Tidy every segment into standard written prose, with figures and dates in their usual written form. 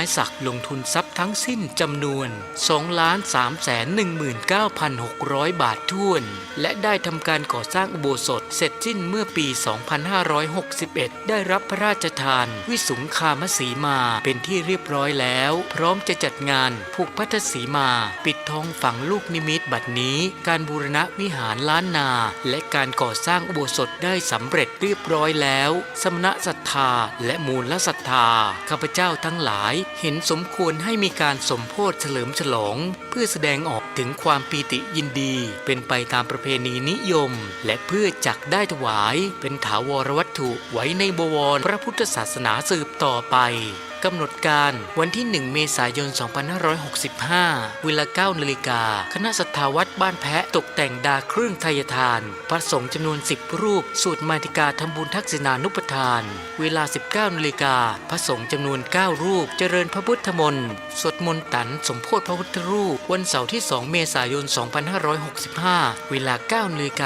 ายศักดิ์ลงทุนทรัพย์ทั้งสิ้นจำนวน 2,319,600 บาทถ้วนและได้ทำการก่อสร้างอุโบสถเสร็จสิ้นเมื่อปี 2561 ได้รับพระราชทานวิสุงคามสีมาเป็นที่เรียบร้อยแล้วพร้อมจะจัดงานผูกพัทสีมาปิดทองฝังลูกนิมิตบัดนี้การบูรณะวิหารล้านนาและการก่อสร้างอุโบสถได้สำเร็จเรียบร้อยแล้วสมณศรัทธาและมูลศรัทธาข้าพเจ้าทั้งหลายเห็นสมควรให้มีการสมโภชเฉลิมฉลองเพื่อแสดงออกถึงความปีติยินดีเป็นไปตามประเพณีนิยมและเพื่อจักได้ถวายเป็นถาวรวัตถุไว้ในบวรพระพุทธศาสนาสืบต่อไปกำหนดการวันที่ 1 เมษายน 2565 เวลา 9 นาฬิกาคณะศรัทธาวัดบ้านแพะตกแต่งดาเครื่องไทยทานพระสงฆ์จำนวน 10 รูปสวดมาติกาทำบุญทักษิณานุปทาน เวลา 19 นาฬิกาพระสงฆ์จำนวน 9 รูปเจริญพระพุทธมนต์สวดมนต์ตันสมโภชพระพุทธรูปวันเสาร์ที่ 2 เมษายน 2565 เวลา 9 นาฬิก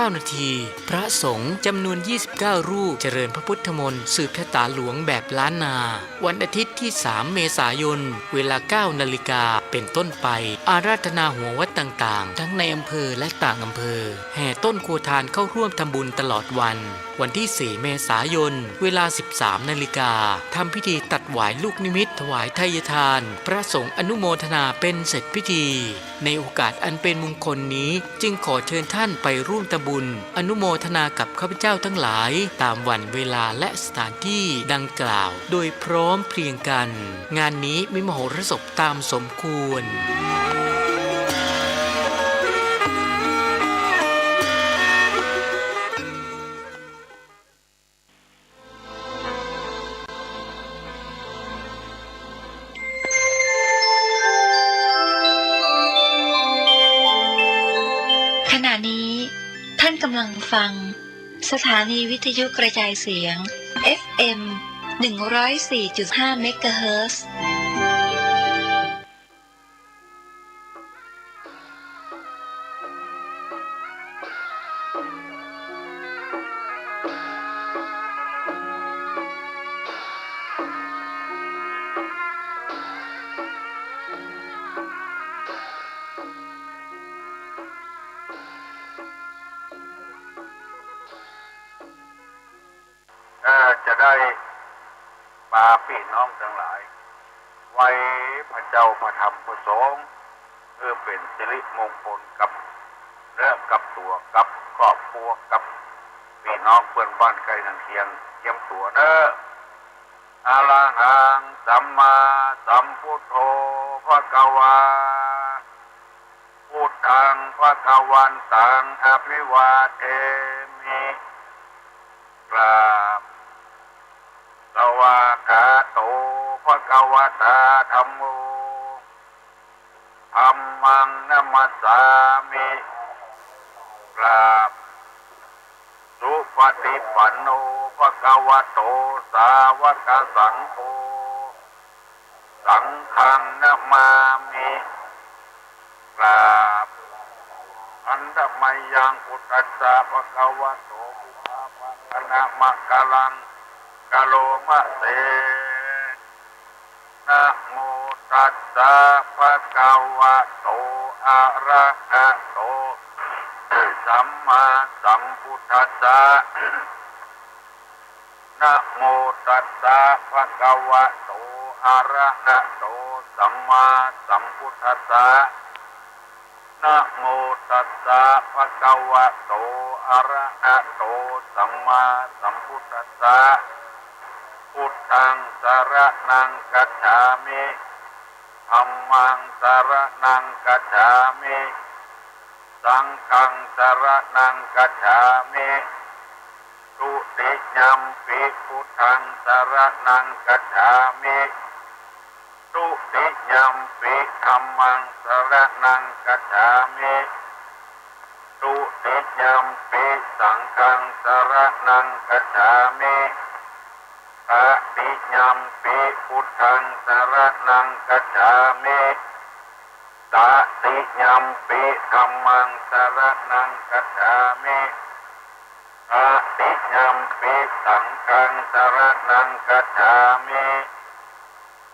า 39 นาทีพระสงฆ์จำนวน 29 รูปเจริญพระพุทธมนต์สืบชะตาหลวงแบบล้านนาวันอาทิตย์ที่ 3 เมษายน เวลา 9 นาฬิกาเป็นต้นไปอาราธนาหัววัดต่างๆทั้งในอำเภอและต่างอำเภอแห่ต้นโคทานเข้าร่วมทำบุญตลอดวันที่ 4 เมษายน เวลา 13 นาฬิกาทำพิธีตัดหวายลูกนิมิตถวายทายทานพระสงฆ์อนุโมทนาเป็นเสร็จพิธีในโอกาสอันเป็นมงคลนี้จึงขอเชิญท่านไปร่วมทำบุญอนุโมทนากับข้าพเจ้าทั้งหลายตามวันเวลาและสถานที่ดังกล่าวโดยพร้อมเพรียงกันงานนี้มีมโหรสพตามสมควรขณะนี้ท่านกำลังฟังสถานีวิทยุกระจายเสียง FM 104.5 เมกะเฮิรตซ์จะได้ปาพี่น้องทั้งหลายไว้พระเจ้าพระธรรมพระสงฆ์เพื่อเป็นสิริมงคลกับเรื่องกับตัวกับครอบครัวกับพี่น้องเพื่อนบ้านใกล้เคียงเตรียมตัวเด้ออะระหังสัมมาสัมพุทโธภควาพุทธังภควันตังอภิวาเทมิกราบสวากาโตภควตาธัมโมธัมมังนัมมัสสามิกราบสุปฏิปันโนภควโตสาวกสังโฆสังฆังนัมมามิกราบอันตมัยยังพุทธัสสะภควโตภะคะนะมะกะลังกะโลมะเสนะโมตัสสะภะคะวะโตอะระหะโตสัมมาสัมพุทธัสสะนะโมตัสสะภะคะวะโตอะระหะโตสัมมาสัมพุทธัสสะนะโมตัสสะภะคะวะโตอะระหะโตสัมมาสัมพุทธัสสะพุทธังสรณังคัจฉามิธัมมังสรณังคัจฉามิสังฆังสรณังคัจฉามิทุติยัมปิพุทธังสรณังคัจฉามิทุติยัมปิธัมมังสรณังคัจฉามิทุติยัมปิสังฆังสรณังคัจฉามิตติยัมปิพุทธังสรณังคัจฉามิตติยัมปิธัมมังสรณังคัจฉามิตติยัมปิสังฆังสรณังคัจฉามิ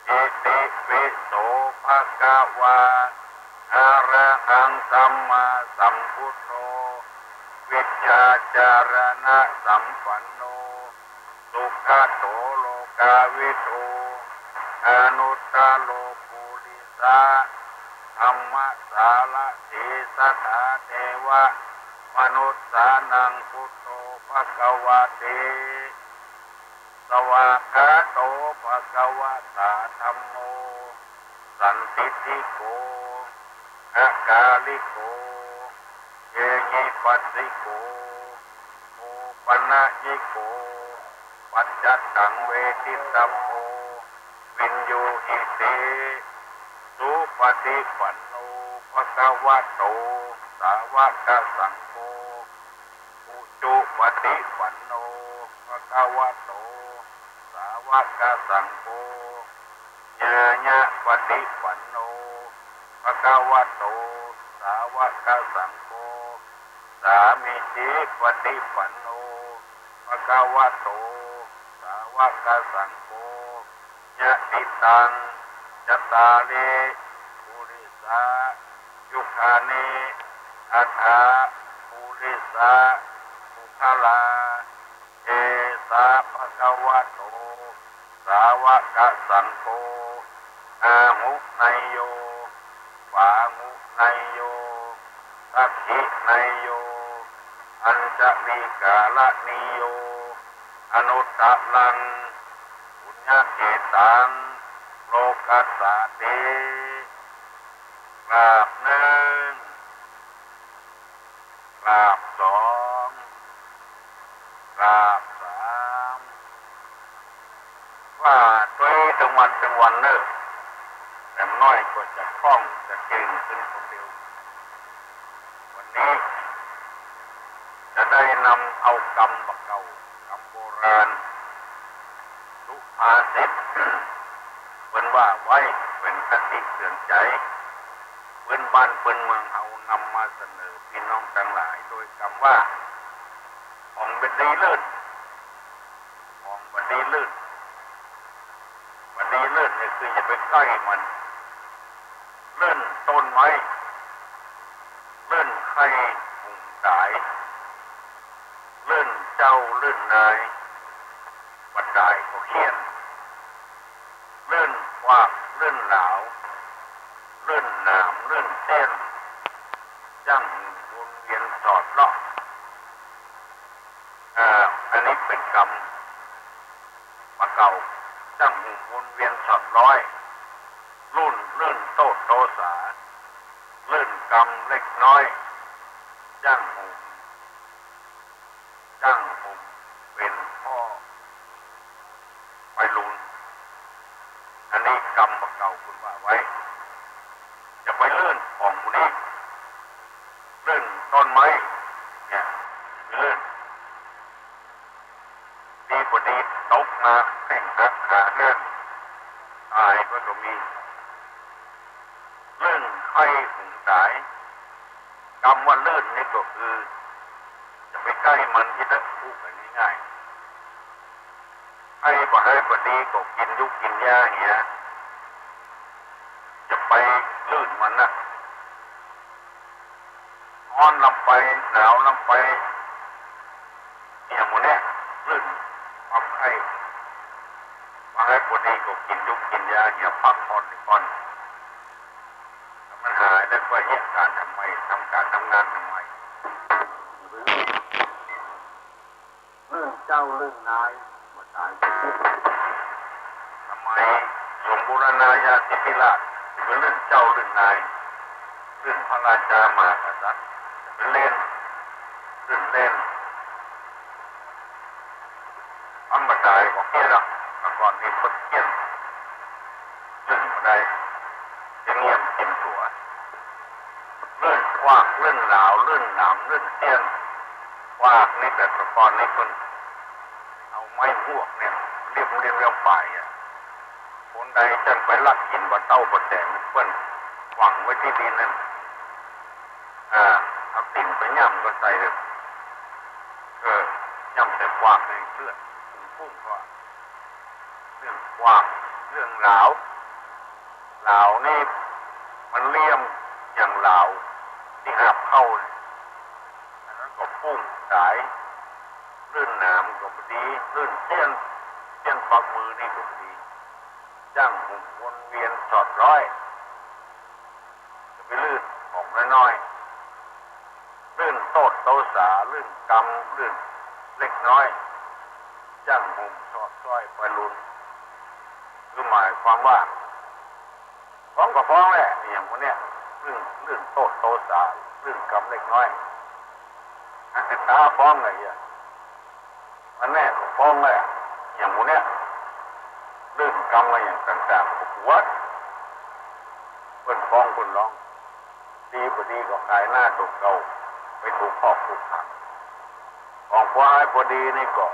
อิ โสภะคะวาอะระหังสัมมาสัมพุทโธวิชชาจารณะสัมปันโนสุขโตโลกาวิทูอนุตตโลปุริสาธัมมสารติสัทธาเทวะมนุสสานังพุทโธภควาติสวากขาโตภควตาธัมโมสันติติโกอะกาลิโกเยหิปัสสิโกโอปนะยิโกปัจจัตตังเวทิตัมโมวินโยหิเตสุปฏิปันโนภควโตสาวกสังโฆอุจุปฏิปันโนภควโตสาวกสังโฆญาญะปฏิปันโนภควโตสาวกสังโฆสามิจิปฏิปันโนภควโตสาวกสังโฆยะติตังจัตตาริปุริสายุคานิอัฏฐาปุริสาภุคลาเอสาภควโตสาวกสังโฆอาหุไนโยปาหุไนโยทักขิไนโยอัญจลิกาลนิโยอนุตตลังปุญญเกตังโลกัสสะเตกราบหนึ่งกราบสองกราบสามว่าด้วยทั้งวันเนอะแต่น้อยก็จะคล่องจะเก่งขึ้นคนเดียววันนี้จะได้นำเอากรรมเก่ากรรมโบราณสุภาษิตเป็นว่าไว้เป็นคติเตือนใจเพื่อนบ้านเพื่อนเมืองเอานำมาเสนอพี่น้องทั้งหลายโดยคำว่าของเป็นดีเลิศของเป็นดีเลิศเป็นดีเลิศนี่คืออย่าไปใกล้มันเลื่อนต้นไม้เลื่อนใครหุ่งสายเลื่อนเจ้าเลื่อนนายบันไดก็เขียนเลื่อนวากเลื่อนหนาวเลื่อนหนามเลื่อนเส้นจังวนเวียนสอดเลาะอันนี้เป็นกรรมมาเก่าจังหูวนเวียนสอดร้อยรุ่นเลื่อนโตโตสาเลื่อนกรรมเล็กน้อยจังหูเป็นพ่อไปลุนอันนี้กรรมมาเก่าคุณว่าไว้จะไปเลื่อนของมูนี้เลื่อนต้นไม้เนี่ยเลื่อนดีกว่าดีตกมาแข่งหักขาเลื่อนตายก็มีเลื่อนไข้หุงสายกรรมว่าเลื่อนนี่ก็คือจะไปใกล้มันที่จะพูดกันง่ายๆให้กว่าดีก็กินยุกกินยาอย่างเงี้ยจะไปลื่นมันนะร้อนลำไปหนาวลำไปเนี่ยมันเนี่ยลื่นความไข้ว่าให้กว่าดีก็กินยุกกินยาเนี่ยพักผ่อนก่อนมันหายแล้วก็แยกการทำไมทำการทำงานทำไมเรื่องเจ้าเรื่องนายมาตายทำไมสมบูรณาญาสิทธิราชเป็นเรื่องเจ้าเรื่องนายเรื่องพระราชามหากษัตริย์เป็นเล่นเรื่องเล่นอันบันไดของเกี้ยละก่อนนี้คนเกี้ยเรื่องบันไดจะเงียบเต็มตัวเรื่องกว้างเรื่องหนาวเรื่องหนามเรื่องเตี้ยนกว้างนี่แต่ก่อนนี้คนเอาไม้หวกเนี่ยเรียบไปอ่ะคนใดจังไปลักกินบ่เต้าบ่แดงเพิ่นหวังไว้ที่ดินนั้นเอาติ่งไปย่ำก็ใส่เลยย่ำแต่กว้างเลยเลือดพุ่งก็เรื่องกว้างเรื่องหนาว เหลานี่มันเลี่ยมอย่างเหลาที่หับเข้าเนี่ยอันนั้นก็ปุ้งสายลื่นหนามก็พอดีลื่นเสี้ยนปักมือนี่ก็พอดีย่างหุ่นวนเวียนสอดร้อยจะไปลื่นของน้อยๆลื่นโตดโตสาลื่นกำลื่นเล็กน้อยย่างหุ่นสอดร้อยไปลุนคือหมายความว่าฟ้องกับฟ้องแหละอย่างวันเนี้ยลื่นโตดโตสาลื่นกำเล็กน้อยตาฟ้องไงอ่ะมันแน่ก็ฟ้องแหละอย่างวันเนี้ยลื่นกำมาอย่างต่างๆหัวเพิ่นฟ้องคนร้องดีพอดีก็ขายหน้าตกเก่าไปถูกครอบถูกขังของฟ้าพอดีนี่ก็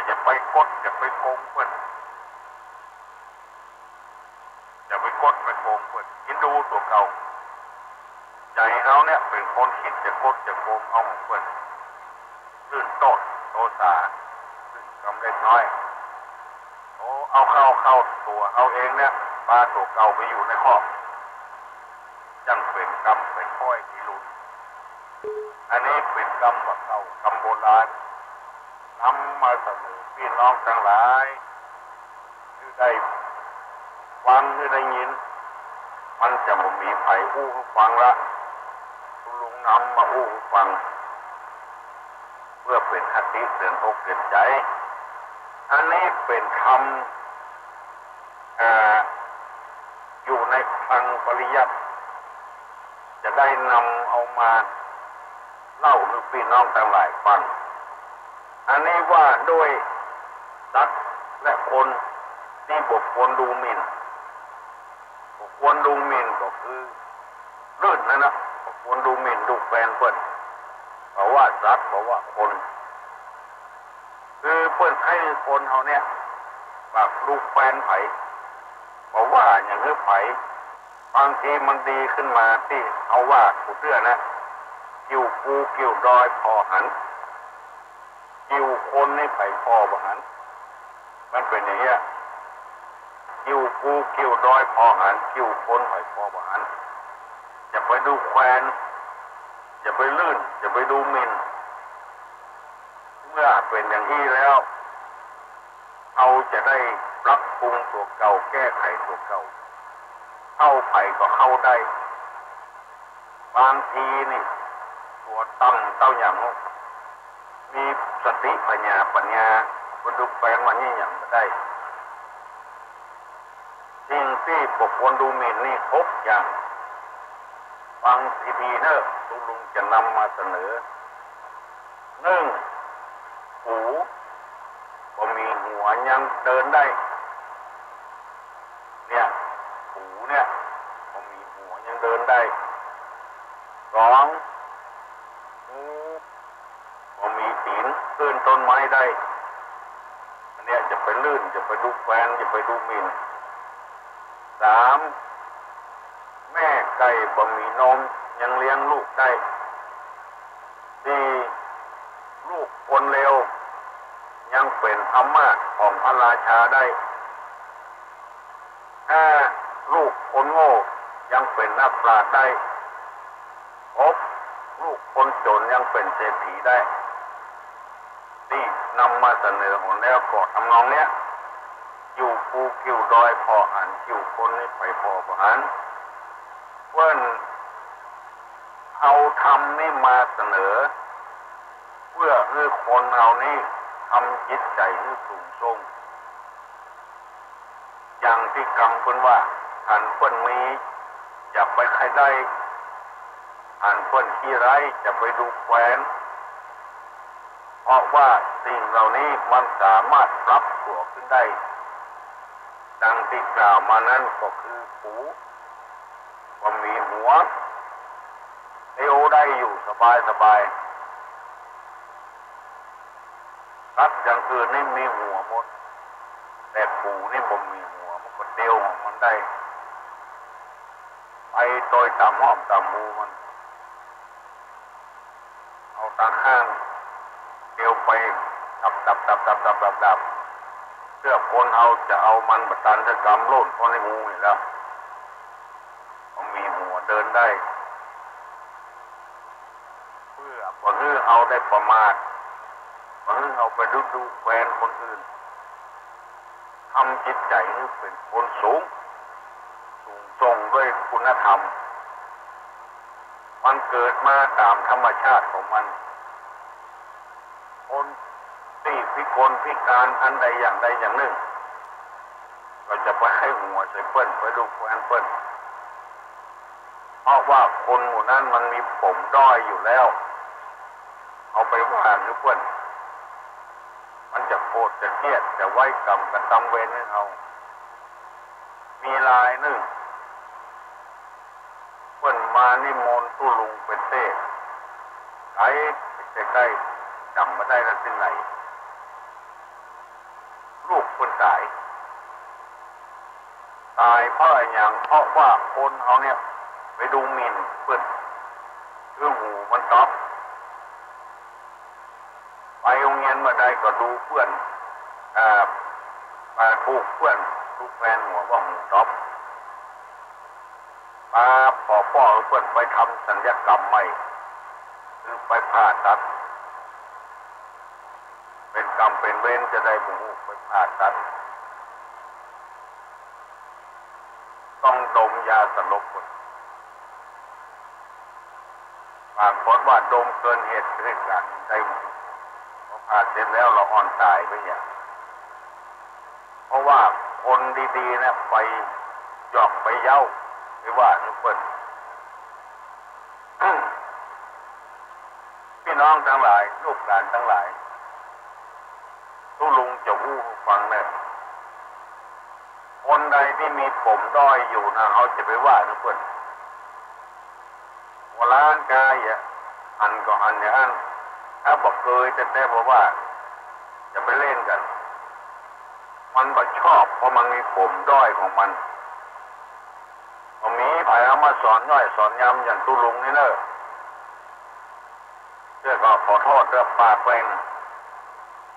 จะไปกดจะไปโกงเพิ่นจะไปกดไปโกงเพิ่นยินดูตัวเก่าใจเขาเนี่ยเป็นคนคิดจะกดจะโกงเอาของเพิ่นลื่นโตดโตสาลื่นกำเล็กน้อยโอ้เอาเข้าตัวเอาเองเนี่ยปลาตัวเก่าไปอยู่ในครอบยังเป็นกรรมเป็นค่อยที่รุนอันนี้เป็นกรรมแบบเก่ากรรมโบราณนำมาเสนอพี่น้องทั้งหลายที่ได้ฟังที่ได้ยินมันจะบ่มีไผอู้ฟังละคุณลุงนำมาอู้ฟังเพื่อเป็นคติเตือนอกเตือนใจอันนี้เป็นธรรมอยู่ในทางปริยัติจะได้นำเอามาเล่าให้พี่น้องทั้งหลายฟังอันนี้ว่าด้วยสัตว์และคนที่บุคคลดูหมิ่นบุคคลดูหมิ่นก็คือลื่นนะบุคคลดูหมิ่นดูแฟนเพิ่นเพราะว่าสัตว์เพราะว่าคนคือเพิ่นให้คนเขาเนี่ยแบบลูกแฟนไผเพราะว่าอย่างนี้ไผบางทีมันดีขึ้นมาที่เอาว่าผู้เชื่อนะกิ้วปูกิ้วดอยพอหันกิ้วคนนี่ไปพอบ่หันมันเป็นอย่างเงี้ยกิ้วปูกิ้วดอยพอหันกิ้วคนไปพอบ่หันอย่าไปดูแควนอย่าไปลื่นอย่าไปดูหมิ่นเมื่อเป็นอย่างนี้แล้วเอาจะได้ปรับปรุงตัวเก่าแก้ไขตัวเก่าเข้าไปก็เข้าได้บางทีนี่ตัวตั้งเต้าอย่างมีสติปัญญาบรรลุแปลงมันนี่อย่างก็ได้สิ่งที่บุคคลดูหมิ่นนี่ครบอย่างฟังทีเนอะลุงจะนำมาเสนอหูก็มีหัวยังเดินได้เนี่ยหูเนี่ยก็มีหัวยังเดินได้2หูก็มีตีนขึ้นต้นไม้ได้อันเนี้ยจะไปลื่นจะไปดูแฟนจะไปดูหมิ่น3แม่ไก่บ่มีนมยังเลี้ยงลูกได้4ลูกคนเลวยังเป็นอำมาตย์ของพระราชาได้5ลูกคนโง่ยังเป็นนักปราชญ์ได้6ลูกคนจนยังเป็นเศรษฐีได้ที่นำมาเสนอหมดแล้วก็ทำนองเนี้ยอยู่ภูกิ้วดอยพอหันกิ้วคนนี่ไปพอหันเพื่อนเอาธรรมนี่มาเสนอเพื่อให้คนเอานี่ทำจิตใจให้สูงส่งอย่างที่กำเพิ่นว่าอันเพิ่นมีอย่าไปใครได้อันเพิ่นขี้ไรจะไปดูแควนเพราะว่าสิ่งเหล่านี้มันสามารถปรับตัวขึ้นได้ดังที่กล่าวมานั้นก็คือหูว่ามีหัวเอวได้อยู่สบายสัตว์อย่างอื่นนี่มีหัวหมดแต่หูนี่บ่มีหัวมันก็เดียวของมันได้ไปโดยตามห้อมตามมูมันเอาตาข้างเดียวไปดับเพื่อค คนเอาจะเอามันบัตันจะกำโลดคนในงูนี่แล้วเขามีหัวเดินได้เพื่อคนอื่นเอาได้ประมาทคนอื่นเอาไปดูแฟนคนอื่นทำจิตใจนี่เป็นคนสูงส่งด้วยคุณธรรมมันเกิดมาตามธรรมชาติของมันคนที่พิกลพิการอันใดอย่างใดอย่างหนึ่งก็จะไปให้หัวใส่เปิ้นไปดูแฟนเปิ้นเพราะว่าคนหมู่นั้นมันมีผมด้อยอยู่แล้วเอาไปว่าหรือเปิ้นมันจะโกรธจะเครียดจะไว้กรรมกับตำเวรให้เอามีลายหนึ่งเปิ้นมานิมนต์ตู้ลุงเป็นเต้ใกล้ๆจำไม่ได้แล้วที่ไหนลูกคนตายเพราะอย่างเพราะว่าคนเขาเนี่ยไปดูหมิ่นเปิ้นคือหูมันต๊อบไปโรงเรียนเมื่อใดก็ดูเพื่อนมาถูกเพื่อนถูกแฟนหัวว่าหูต๊อบมาพ่อเพื่อนไปทำสัญญกรรมใหม่คือไปผ่าตัดเป็นกรรมเป็นเวรจะได้บุญไปผ่าตัดต้องดมยาสลบคนปรากฏว่าดมเกินเหตุเรื่องการได้พอผ่าเสร็จแล้วเราอ่อนตายไปอย่างเพราะว่าคนดีๆนะไปหยอกไปเย้าไปว่าทุกคนพี่น้องทั้งหลายลูกหลานทั้งหลายทุลุงจะอู้ฟังเนี่ยคนใดที่มีผมด้อยอยู่นะเขาจะไปว่าทุกคนหัวล้านกายหันก็หันอย่างนั้นถ้าบอกเคยแต่บอกว่าจะไปเล่นกันมันก็ชอบเพราะมันมีผมด้อยของมันมีไผ่เอามาสอนย่อยสอนย้ำอย่างตุลุงนี่เนอะเพื่อก็ขอโทษเรื่องปากไปนะ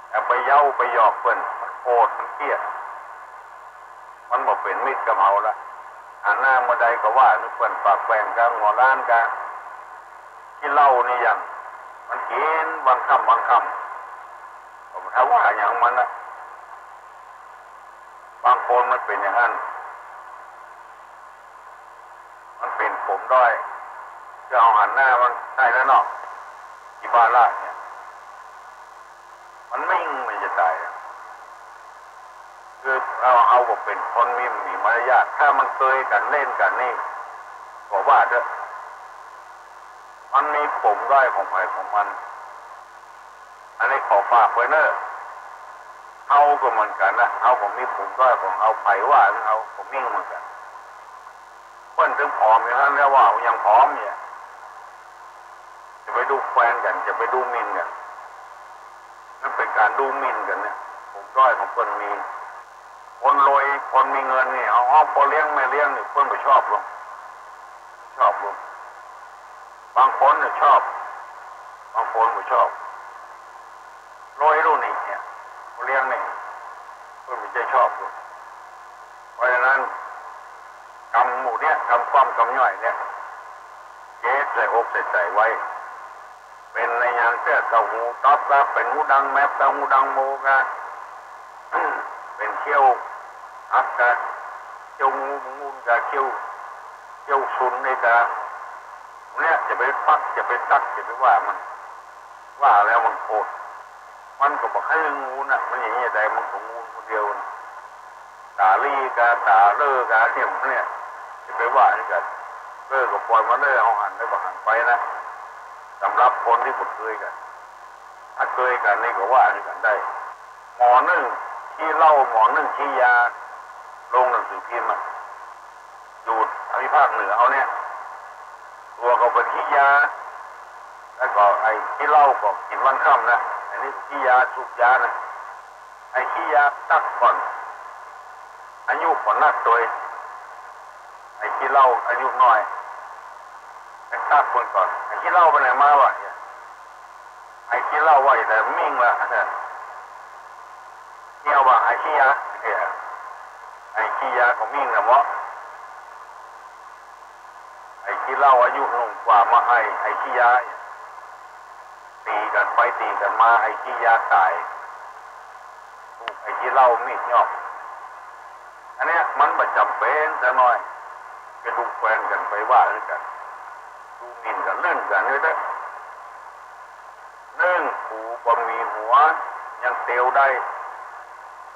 แต่ไปเย้าไปหยอกเปิ้นมันโกรธมันเกลียดมันบอกเป็นมิตรกับเราละอ่านหน้าเมื่อใดก็ว่าเปิ้นปากแปลงกันหัวล้านกันที่เล่านี่อย่างมันกินวันค่ำผมถ้าว่าอย่างมันนะบางคนมันเป็นอย่างนั้นมันเป็นผมด้อยจะเอาหันหน้ามันใช่แล้วเนาะที่บ้านละเนี่ยมันไม่จะตายคือเอาบอกเป็นคนมีมารยาทถ้ามันเคยกันเล่นกันนี่บอกว่าเด้อมันมีผมด้อยของใครของมันอันนี้ขอฝากไว้เนอะเอาก็เหมือนกันนะเอาผมมีผมด้อยของเอาไผ่ว่าเอาผมมิ่งเหมือนกันเพื่อนถึงผอมอย่างนั้นแล้วว่ายังผอมเนี่ยจะไปดูแฟนกันจะไปดูมินกันนั่นเป็นการดูมินกันเนี่ยผมด้อยของคนมีคนรวยคนมีเงินนี่เอาพอเลี้ยงไม่เลี้ยงนี่เพื่อนไม่ชอบหรอกบางคนเนี่ยชอบบางคนไม่ชอบรวยรู้นี่เนี่ยพอเลี้ยงนี่เพื่อนไม่ใช่ชอบหรอกเพราะฉะนั้นกำหมู่เนี่ยกำความกำย่อยเนี่ยเจ๊ใส่อกใส่ใจไว้เป็นในยางเสื้อเต้าหูต๊อบแล้วเป็นหูดังแมบเต้าหูดังโมกะเป็นเขี้ยวอักกะเขี้ยวงูกะเขี้ยวซุนนี่กะเนี่ยจะไปปักจะไปตักจะไปว่ามันว่าแล้วมันโกรธมันก็บอกให้งูน่ะมันอย่างนี้แต่มันของงูคนเดียวตาลีกะตาเลิกะเนี่ยจะไปว่านี่กันเลิกก็ปล่อยมันเลยเอาหันได้ก็หันไปนะสำหรับคนที่เคยกันถ้าเคยกันนี่ก็ว่านี่กันได้หมอนึ่งที่เล่าหมอนึ่งที่ยาลงหนังสือพิมพ์อยู่ทางภาคเหนือเอาเนี่ยตัวก็เป็นที่ยาแล้วก็ไอ้ที่เล่าก็กินวันค่ำนะอันนี้ที่ยาสูบยานะไอ้ที่ยาตักก่อนอายุก่อนนักตัวไอ้ที่เล่าอายุน้อยไอ้ตักคนก่อนไอ้ที่เล่าไปไหนมาวะไอ้ที่เล่าว่าแต่มิ่งละเนี่ยว่าไอ้ที่ยา เนี่ยไอ้ขี้ยาของมิ่งนะหมอไอ้ขี้เหล้าอายุหนุ่มกว่ามาให้ไอ้ขี้ยาตีกันไปตีกันมาไอ้ขี้ยาตายไอ้ขี้เหล้ามีดยอกอันเนี้ยมันประจำเป็นซะหน่อยไปดูแฟนกันไปว่าด้วยกันดูหมิ่นกันเล่นกันเลยเด้อหนึ่งผูบ่มีหัวยังเตียวได้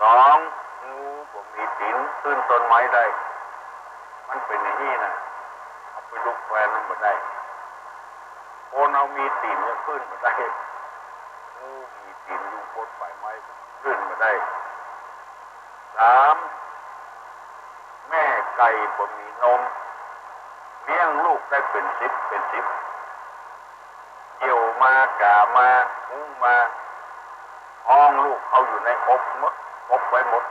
สองงูบ่มีตีนขึ้นต้นไม้ได้มันเป็นอย่างนี้นะเอาไปดูแฟนมันบ่ได้คนเอามีตีนยังขึ้นบ่ได้งูมีตีนอยู่บนฝ่ายไม้ขึ้นบ่ได้สามแม่ไก่บ่มีนมเลี้ยงลูกได้เป็นสิบเกี่ยวมากามาหุงมาห้องลูกเขาอยู่ในอกมดอกไว้หมด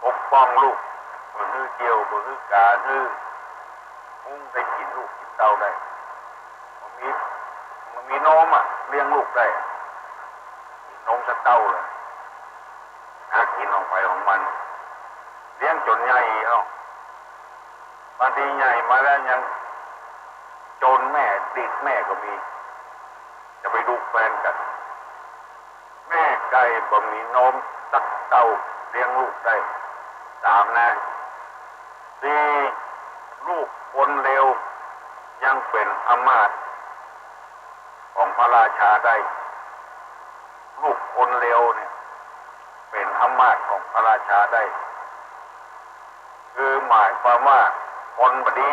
ปกป้องลูกบ่ฮื้อเกี่ยวบ่ฮื้อกาฮื้อหุงได้กินลูกกินเต้าได้มันมีนมอ่ะเลี้ยงลูกได้มีนมสักเต้าเลยหากินออกไปของมันเลี้ยงจนใหญ่เนาะบางทีใหญ่มาแล้วยังจนแม่ติดแม่ก็มีจะไปดูแฟนกันแม่ไก่บ่มีนมสักเต้าเลี้ยงลูกได้สามนะสี่ลูกคนเร็วยังเป็นอำมาตย์ของพระราชาได้ลูกคนเร็วเนี่ยเป็นอำมาตย์ของพระราชาได้คือหมายความว่าคนบดี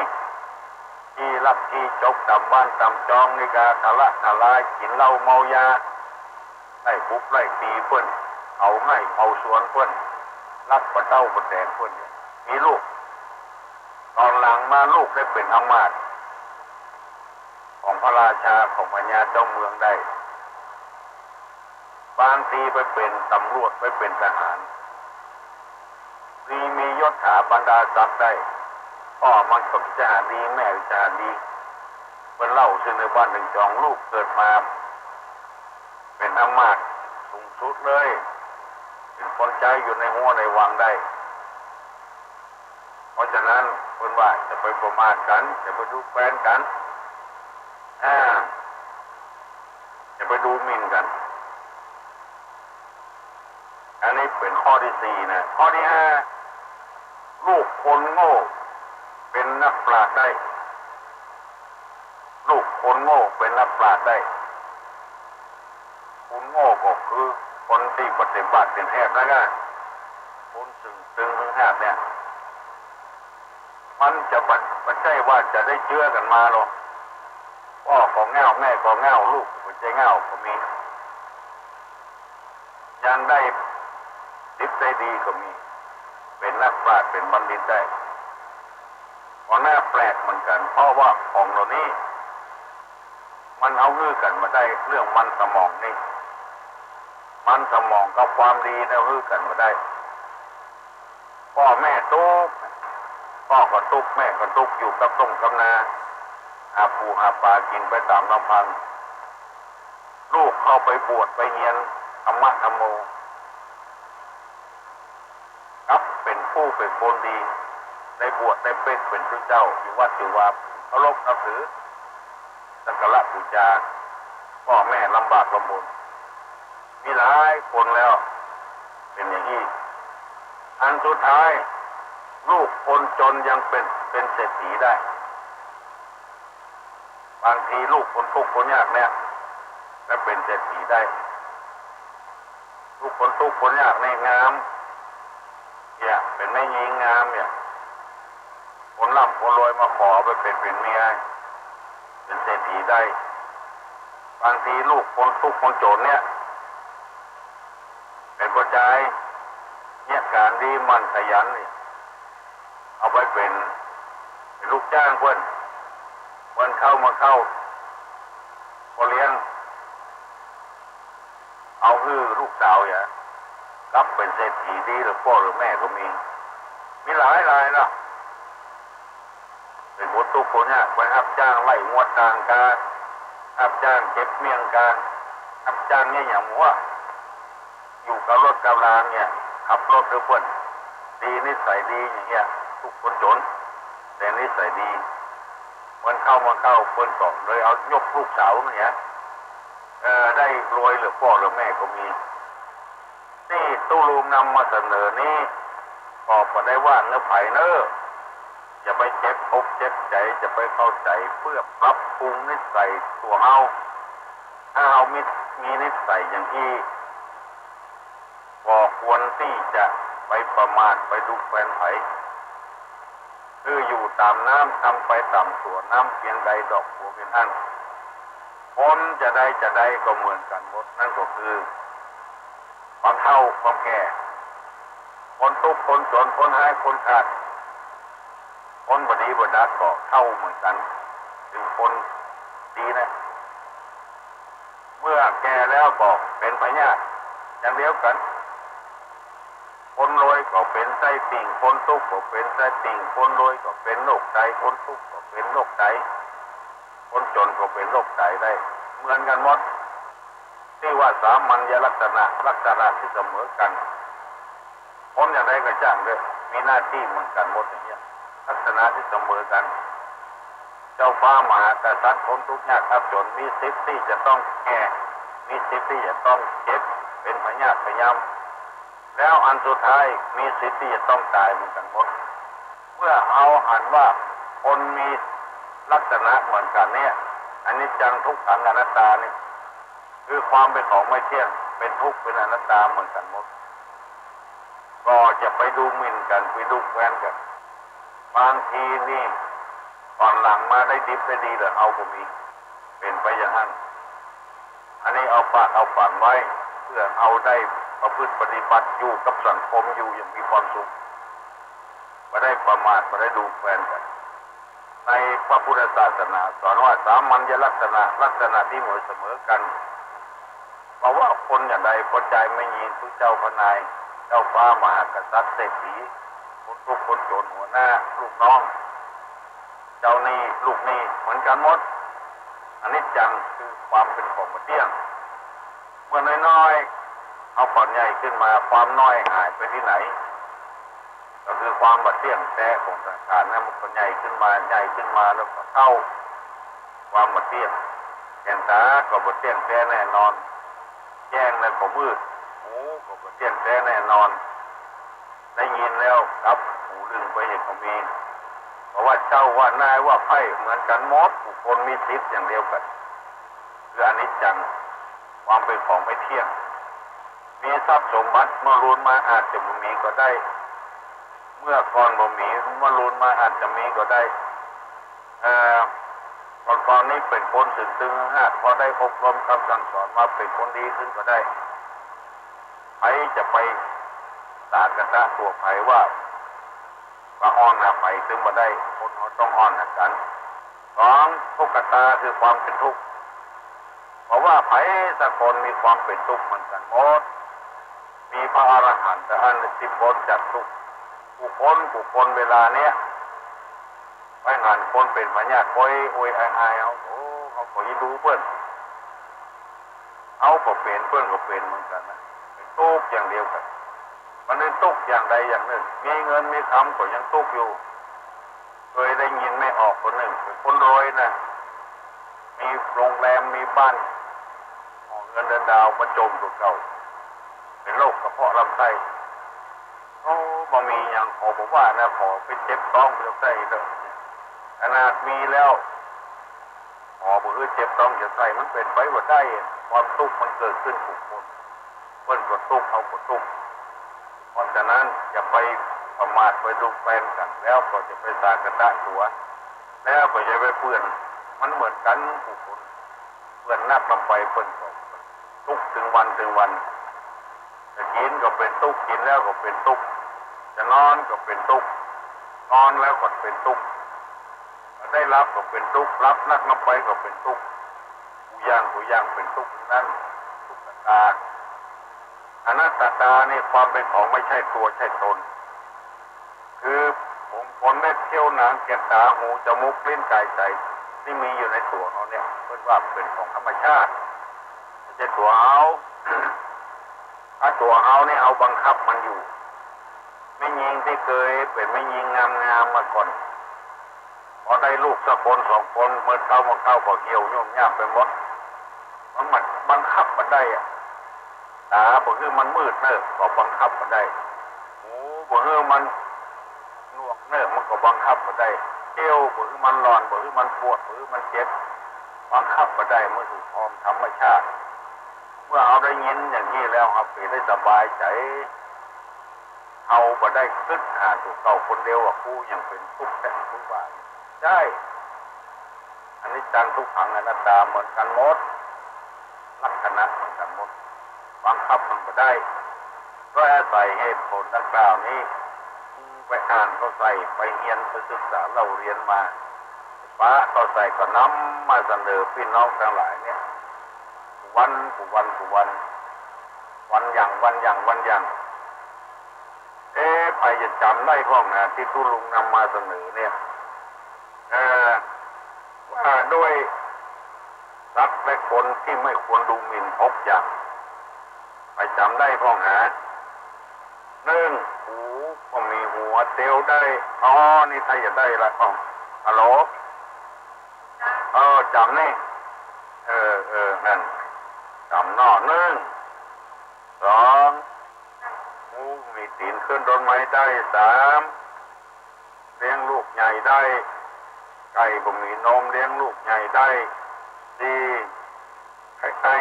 ที่รักที่จกตำบ้านตำจองนิกาทะละทะลายกินเหล้าเมายาไล่บุกไล่ตีเพื่อนเอาไง่เอาสวนเพื่อนรักปะเต้าปะแดงเพื่อนมีลูกตอนหลังมาลูกได้เป็นอำมาตย์ของพระราชาของพญาเจ้าเมืองได้บางทีไปเป็นตำรวจไปเป็นทหารมียศถาบรรดาศักดิ์ได้พ่อมันกับจาดีแม่จาดีเป็นเล่าซึ่งในบ้านหนึ่งจองลูกเกิดมาเป็นอำมาตย์สูงสุดเลยเป็นคนใจอยู่ในหัวในวังได้เพราะฉะนั้นเพื่อนว่าจะไปประมาทกันจะไปดูแฟนกันจะไปดูหมิ่นกันอันนี้เป็นข้อที่สี่นะข้อที่ห้าลูกคนโง่เป็นนักปราชญ์ได้ลูกคนโง่เป็นนักปราชญ์ได้คนโง่ก็คือคนที่ปฏิบัติเป็นแหบนะคนตึงแหบเนี่ยมันจะไม่ใช่ว่าจะได้เชื่อกันมาหรอกพ่อก็เง่าแม่ก็เง่าลูกก็ใจเง่าก็มียังได้ดิบได้ดีก็มีเป็นนักปราชญ์เป็นบัณฑิตได้เพราะน่าแปลกเหมือนกันเพราะว่าของเหล่านี้มันเอาฮื้อกันมาได้เรื่องมันสมองนี่มันสมองกับความดีเอาฮื้อกันมาได้พ่อแม่ตุ๊กพ่อก็ตุ๊กแม่ก็ตุ๊กอยู่กับต้มกับนาหาปูหาปลากินไปตามลำพังลูกเข้าไปบวชไปเรียนธรรมะธรรมโมครับเป็นผู้เป็นคนดีได้บวชได้เป็นพระเจ้าอยู่วัดอยู่วาเคารพนับถือสักการะบูชาพ่อแม่ลำบากลำบนมีหลายคนแล้วเป็นอย่างนี้อันสุดท้ายลูกคนจนยังเป็นเศรษฐีได้บางทีลูกคนทุกข์คนยากเนี่ยและเป็นเศรษฐีได้ลูกคนทุกข์คนยากในงามเนี่ยเป็นแม่ยิงงามเนี่ยคนร่ำคนรวยมาขอไปเป็นเมียเป็นเศรษฐีได้บางทีลูกคนทุกข์คนจนเนี่ยเป็นกระจายเนี่ยการดีมันขยันเนี่ยเอาไปเป็นลูกจ้างเพื่อนเข้ามาเข้าพอเลี้ยงเอาลูกสาวอย่ารับเป็นเศรษฐีดีหรือพ่อหรือแม่ก็มีหลายรายนะเป็นคนทุกคนเนี่ยไปรับจ้างไล่งวดกลางการรับจ้างเก็บเมี่ยงการรับจ้างเนี่ยอย่างว่าอยู่กับรถกับรางเนี่ย ขับรถด้วยเพื่อนดีนิสัยดีอย่างเงี้ยทุกคนจนแต่นิสัยดีมันเข้าเพื่อนก่อนเลยเอายกลูกสาวเนี่ยได้รวยหรือพ่อหรือแม่ก็มีนี่ตู้ลุงนำมาเสนอนี้ก็ได้ว่าเนื้อไผ่เนออย่าไปเจ็บอกเจ็บใจจะไปเข้าใจเพื่อปรับปรุงนิสัยตัวเฮาถ้าเฮามีนิสัยอย่างที่ก็ควรที่จะไปประมาทไปดูแฟนไผ่คืออยู่ตามน้ำทำไปตามสวนน้ำเพียงใดดอกบัวเป็นอันคนจะได้ก็เหมือนกันหมดนั่นก็คือความเฒ่าความแก่คนทุกข์คนจนคนหายคนขาดคนบดีบดักก็เท่าเหมือนกันถึงคนดีนะเมื่อแก่แล้วก็เป็นพญาธิอย่างเดียวกันคนรวยก็เป็นไส้ติ่งคนทุกข์ก็เป็นไส้ติ่งคนรวยก็เป็นโรคไตคนทุกข์ก็เป็นโรคไตคนจนก็เป็นโรคไตได้เหมือนกันหมดที่ว่าสามัญลักษณะที่เสมอกันคนอย่างไรก็จ้างเลยมีหน้าที่เหมือนกันหมดอย่างเงี้ยลักษณะที่เสมอกันเจ้าฟ้ามหากษัตริย์คนทุกข์ยากครับจนมีสิทธิ์ที่จะต้องแก่มีสิทธิ์ที่จะต้องเจ็บเป็นพยาธิพยามแล้วอันสุดท้ายมีสิทธิ์ที่จะต้องตายเหมือนกันหมดเมื่อเอาหันว่าคนมีลักษณะเหมือนกันเนี่ยอันนี้จังทุกขังอนัตตานี่คือความเป็นของไม่เที่ยงเป็นทุกข์เป็นอนัตตาเหมือนกันหมดก็จะไปดูหมิ่นกันไปดูแคลนกันบางทีนี่ตอนหลังมาได้ดิบได้ดีแต่เอาก็มีเป็นไปอย่างนั้นอันนี้เอาฝากเอาฝันไว้เพื่อเอาได้ประพฤติปฏิบัติอยู่กับสังคมอยู่อย่างมีความสุขไม่ได้ประมาทไม่ได้ดูแคลนกันในพระพุทธศาสนาสอนว่าสามัญลักษณะที่เหมือนเสมอกันเพราะว่าคนอย่างใดพอใจไม่ยินทุกเจ้าพนายเจ้าฟ้ามหากษัตริย์เศรษฐีคนทุกคนจนหัวหน้าลูกน้องเจ้านี่ลูกนี่เหมือนกันหมดอันนี้จังคือความเป็นของเที่ยงเมื่อน้อยๆเอาความใหญ่ขึ้นมาความน้อยหายไปที่ไหนก็คือความบัดเที่ยงแท้ของสังขารนั้นมันใหญ่ขึ้นมาแล้วก็เท่าความบัดเที่ยงแก่นตาก็บัดเที่ยงแท้แน่นอนแจ้งแล้วก็มืดหูก็บัดเที่ยงแท้แน่นอนได้ยินแล้วครับหูลึงไปเห็นก็มีเพราะว่าเจ้าว่านายว่าไพ่เหมือนกันหมดบุคคลมีสิทธิ์อย่างเดียวกันคืออนิจจังความเป็นของไม่เที่ยงมีทรัพย์สมบัติเมื่อรุนมาอาจจะบ่มีก็ได้เมื่อก่อนบ่มีเมื่อรุนมาอาจจะมีก็ได้ก่อนนี้เป็นคนสึงหากพอได้อบรมคำสั่งสอนมาเป็นคนดีขึ้นก็ได้ใครจะไปสาดกระทะตัวไผ่ว่าอ้อนหาไผ่ซึ่งมาได้คนเขาต้องอ้อนหากันสองทุกขตาคือความเป็นทุกข์เพราะว่าไผ่สักคนมีความเป็นทุกข์เหมือนกันหมดมีพระอรหันต์แต่อันที่พ้นจากทุกข์บุคคลเวลาเนี้ยไปงานคนเป็นพญาคอยโอยอายเอาเขาขอยินดูเพื่อนเอาก็เป็นเพื่อนก็เป็นเหมือนกันนะเป็นทุกข์อย่างเดียวกันมันเป็นทุกข์อย่างใดอย่างหนึ่งมีเงินมีคำก็ยังทุกข์อยู่เคยได้ยินไม่ออกคนหนึ่งเป็นคนรวยนะมีโรงแรมมีบ้านเงินเดือนดาวมาจมตัวเก่าเป็นโรคกระเพาะลำไส้บ่มีอย่างขอบอกว่านะขอไปเจ็บท้องไปไส้เด้อขนาดมีแล้วหมอบอกเจ็บท้องจะไส้มันเป็นไปว่าได้ความทุกข์มันเกิดขึ้นทุกคนเพิ่นก็ทุกข์เอาก็ทุกข์เพราะฉะนั้นอย่าไปประมาทไปดูแฟนกันแล้วก็จะไปสาดกระทะตัวแล้วก็จะไปเปื้อนมันเหมือนกันทุกคนเปื้อนนักลำไปเปื้อนก็ทุกข์ถึงวันจะกินก็เป็นทุกข์กินแล้วก็เป็นทุกข์จะนอนก็เป็นทุกข์นอนแล้วก็เป็นทุกข์ได้รับก็เป็นทุกข์รับนักลำไปก็เป็นทุกข์ผู้ย่างเป็นทุกข์นั้นทุกข์ตาอนัตตานี่ความเป็นของไม่ใช่ตัวใช่ตนคือผมได้เที่ยวหนังแก้มตาหูจมูกลิ้นกายใจที่มีอยู่ในตัวเขาเนี่ยเรียกว่าเป็นของธรรมชาติไม่ใช่ตัวเอาถ้าตัวเอาเนี่ยเอาบังคับมันอยู่ ไม่ยิงที่เคยเป็นไม่ยิงงามมาก่อนพอได้ลูกสักคนสองคนเมื่อเข้ามาเข้าก็เหี่ยวยุ่งยากไปหมดมันบังคับมันได้อะตาบ่คือมันมืดเนอะก็บังคับมันได้หูบ่คือมันหนวกเนอะมันก็บังคับมันได้เอวบ่คือมันร้อนบ่คือมันปวดบ่คือมันเจ็บบังคับมันได้เมื่อถูกพร้อมธรรมชาติเมื่อเอาได้ยินอย่างนี้แล้วเอาไปได้สบายใจเอาบ่ได้คึกหาตัวเก่าคนเดียวว่ากูยังเป็นทุกข์แต่ทุกข์ว่าใช่อันนี้จังทุกขังอนัตตาเหมือนกันหมดลักษณะเหมือนกันหมดบังคับมันบ่ได้ก็อาศัยเหตุผลดังกล่าวนี้ไปอ่านเขาใส่ไปเรียนไปศึกษาเราเรียนมาป้าเขาใส่ก็นำมาเสนอพี่น้องทั้งหลายเนี่ยวันอย่างใครจะจำได้พ้องนะที่ทุลุงนำมาเสนอเนี่ยว่าด้วยสัตว์และคนที่ไม่ควรดูหมิ่น6อย่างไปจำได้พ้องหา1หูก็มีหัวเตียวได้อ๋อนี่ใครจะได้ละอ๋อฮัลโหลจำนี่นั่นจำนอ1 2หูมีตีนขึ้นต้นไม้ได้3เลี้ยงลูกใหญ่ได้ไก่บ่มีนมเลี้ยงลูกใหญ่ได้4ไก่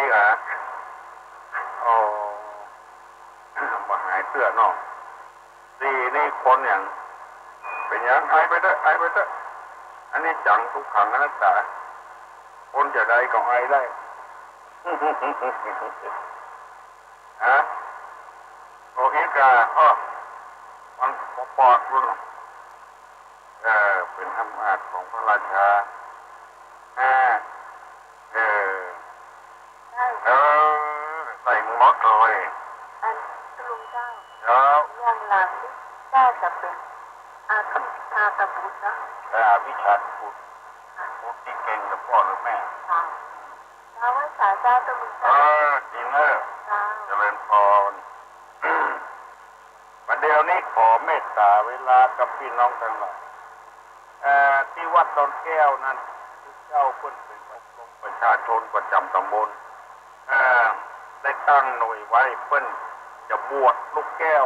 มาหายเสื้อนอก4นี่คนอย่างเป็นอย่างไอไปเถอะอันนี้จังทุกขังอนัตตาคนจะได้ก็ไอได้ ฮะโอเคกามันปอดรุ่นเป็นอำนาจของพระราชาใส่หมดเลยอันลุงเจ้าแล้วอย่างหลังนี่น่าจะเป็นอาภิชาตบุตรนะอาภิชาตบุตรที่เก่งกับพ่อหรือแม่ค่ะชาวสาเจ้าตบุตรจริงเนอะเจริญพรวันเดียวนี้ขอเมตตาเวลากับพี่น้องทั้งหลายที่วัดดอนแก้วนั้นเจ้าเพิ่นเป็นอบรมประชาชนประจำตำบลได้ตั้งหน่วยไว้เพิ่นจะบวชลูกแก้ว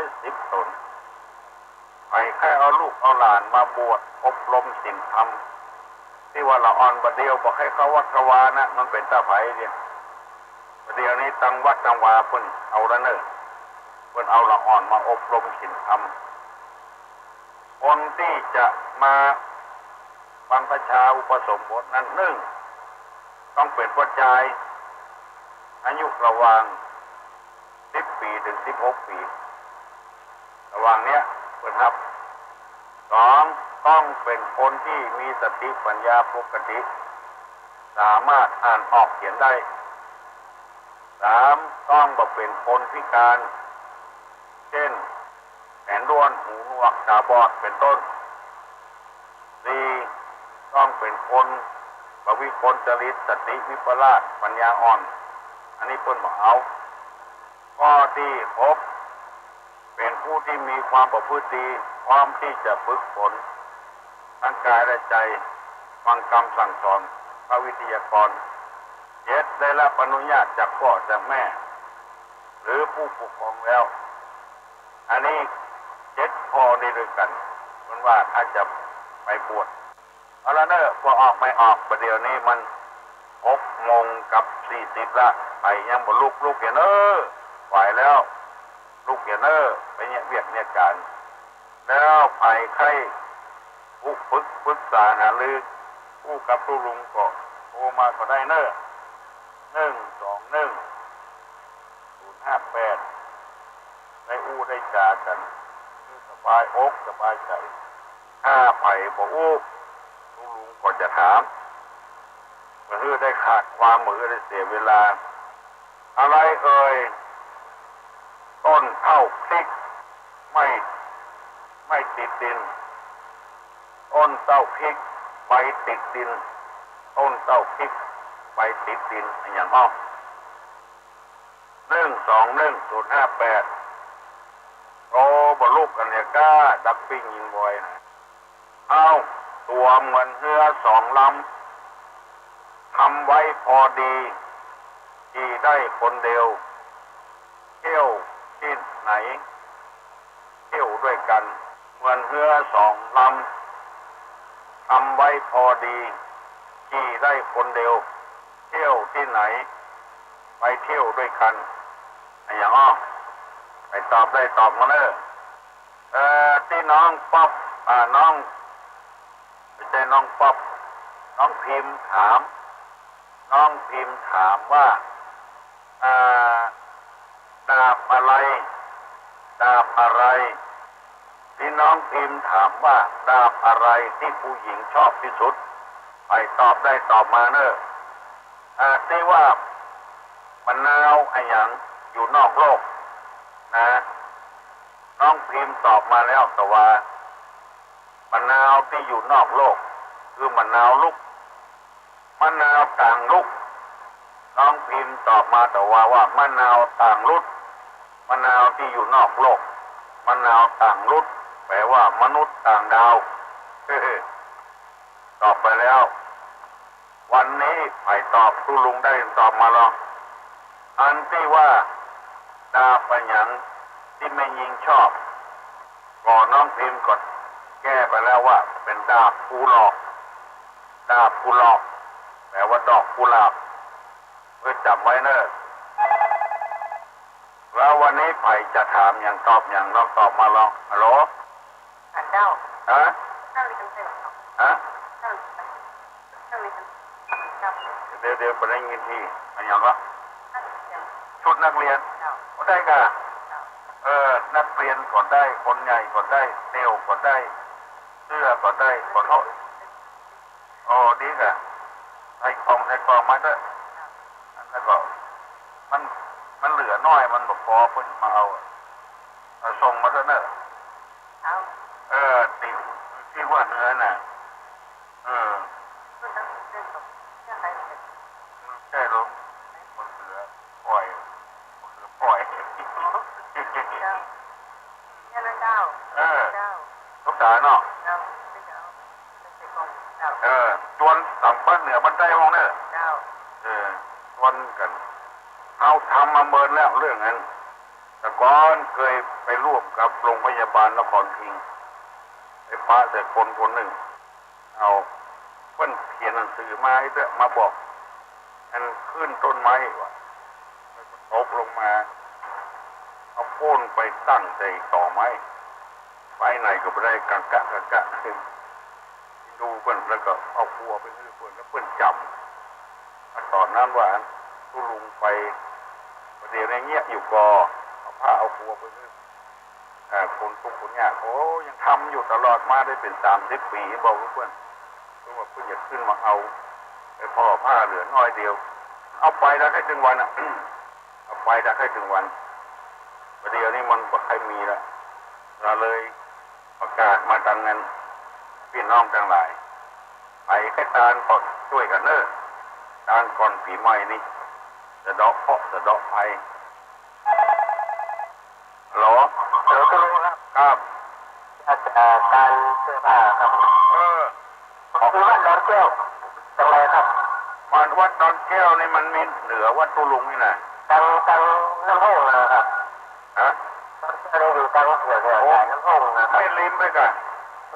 110 ตนไปแค่เอาลูกเอาหลานมาบวชอบรมศีลธรรมที่ว่าละอ่อนประเดียวบอกให้เขาวัดกวานะมันเป็นตาไผ่เนี่ยประเดียวนี้ตั้งวัดตั้งวาเพิ่นเอาละเนอเพิ่นเอาละอ่อนมาอบรมศีลธรรมคนที่จะมาบรรพชาอุปสมบทนั้นต้องเป็นผู้ชายอายุระหว่าง10 ปีถึง16 ปีระหว่างเนี้ยเปิดครับ2ต้องเป็นคนที่มีสติปัญญาปกติสามารถอ่านออกเขียนได้3ต้องบ่เป็นคนพิการเช่นแขนด้วนหูหนวกตาบอดเป็นต้น4ต้องเป็นคนบวิกลจริตสติวิปลาสปัญญาอ่อนอันนี้เพิ่นบอกเอาข้อที่6เป็นผู้ที่มีความประพฤติดีพร้อมที่จะฝึกฝนทั้งกายและใจฟังคำสั่งสอนพระวิทยากร7ได้รับอนุญาตจากพ่อจากแม่หรือผู้ปกครองแล้วอันนี้7ข้อนี้ด้วยกันเพิ่นว่าถ้าจะไปบวชเอาละเนอะพอออกไม่ออกประเดี๋ยวนี้มัน6:40ละไปยังบ่ลุกเห็นไหวแล้วลุกเห็นไปเนี่ยเวียกเนี่ยการแล้วไปใครผู้ปรึกษาหารือผู้กับผู้ลุงก็โทรมาก็ได้121 058ได้ได้จากันสบายอกสบายใจถ้าไปบ่ผู้ลุงก็จะถามมือได้ขาดความมือได้เสียเวลาอะไรต้นเท่าพริกไม่ติดดินต้นเต้าพริกไปติดดินต้นเต้าพริกไปติดดินอย่างอ้อ121 058 โอ้บ่ลูกกันเนี่ยก้าดักปิ้งยิงบอยนะเอาตัวเหมือนเรือสองลำทำไว้พอดีขี่ได้คนเดียวเที่ยวที่ไหนเที่ยวด้วยกันเหมือนเรือสองลำทำไว้พอดีขี่ได้คนเดียวเที่ยวที่ไหนไปเที่ยวด้วยกันไอ้อย่างอ้อไปตอบได้ตอบมาเลยที่น้องป๊อปน้องไม่ใช่น้องป๊อปน้องพิมพ์ถามน้องพิมพ์ถามว่าดาบอะไรดาบอะไรที่น้องพิมพ์ถามว่าดาบอะไรที่ผู้หญิงชอบที่สุดไปตอบได้ตอบมาเนอะที่ว่ามะนาวไอ้หยังอยู่นอกโลกนะน้องพิมพ์ตอบมาแล้วแต่ว่ามะนาวที่อยู่นอกโลกคือมะนาวลูกมะนาวต่างลูกน้องพิมพ์ตอบมาแต่ว่ามะนาวต่างรุ่นมะนาวที่อยู่นอกโลกมะนาวต่างรุ่นแปลว่ามนุษย์ต่างดาวตอบไปแล้ววันนี้ไผ่ตอบทุลุงได้ตอบมาลองอันที่ว่าดาปัญญังที่ไม่ยิงชอบก่อน้องพิมพ์กดแก้ไปแล้วว่าเป็นดาบกุหลาบดาบกุหลาบแปลว่าดอกกุหลาบเพื่อจำไว้เนอะแล้ววันนี้ไผ่จะถามอย่างตอบอย่างลองตอบมาลองฮัลโหลเจ้าฮะเจ้าลิขิตเจ้าฮะเจ้าลิขิตเจ้าเดี๋ยวไปได้ยินทีมันอย่างละชุดนักเรียนก็ได้กะนักเรียนก็ได้คนใหญ่ก็ได้เตี้ยวก็ได้เสื้อก็ได้ขอโทษโอ้ดีกะใส่กล่องมาด้วยแล้วก็มันเหลือน้อยมันบอกพอเพิ่นมาเอาส่งมาด้วยเนอะติดที่ว่าเนื้อน่ะใช่หรอมันเหลือปล่อยลูกสาวเนาะจวนต่ำปั้นเหนือมันได้ห้องเนอะจวนกันเอาทำมาเมินแล้วเรื่องนั้นแต่ก่อนเคยไปร่วมกับโรงพยาบาลนครพิงค์ไอ้ป้าแต่คนหนึ่งเอาเพิ่นเขียนหนังสือมาให้ด้วยมาบอกอันขึ้นต้นไม้ว่ะตกลงมาเอาโค่นไปตั้งใส่ต่อไม้ไปไหนก็ไม่ได้กังกะดูเพิ่นแล้วก็เอาครัวไปซื้อเพิ่นแล้วเพิ่นจำตอนนั้นว่าทุลุงไปประเดี๋ยวในเงี้ยอยู่กอเอาผ้าเอาครัวไปซื้อคนทุกคนเนี่ยโอ้ยังทำอยู่ตลอดมาได้เป็น30 ปีบอกเพื่อนเพราะว่าเพื่อนอยากขึ้นมาเอาไอ้พ่อผ้าเหลือน้อยเดียวเอาไปได้แค่ถึงวันเอาไปได้แค่ถึงวันประเดี๋ยวนี้มันบ่ใครมีแล้วเราเลยประกาศมาดังนั้นพี่น้องทั้งหลายไปแค่ตานก่อนช่วยกันเนอะตานก่อนปีใหม่นี่จะดอกเพาะจะดอกไผ่หรอเดี๋ยวก็รู้ครับการเสื้อผ้าครับคือวัดดอนแก้วตรงไหนครับมันวัดดอนแก้วนี่มันมีเหนือวัดตุลุงนี่นะตังน้ำห้องนะครับฮะเราอยู่ตังเสือน้ำห้องนะไม่ลืมไปกัน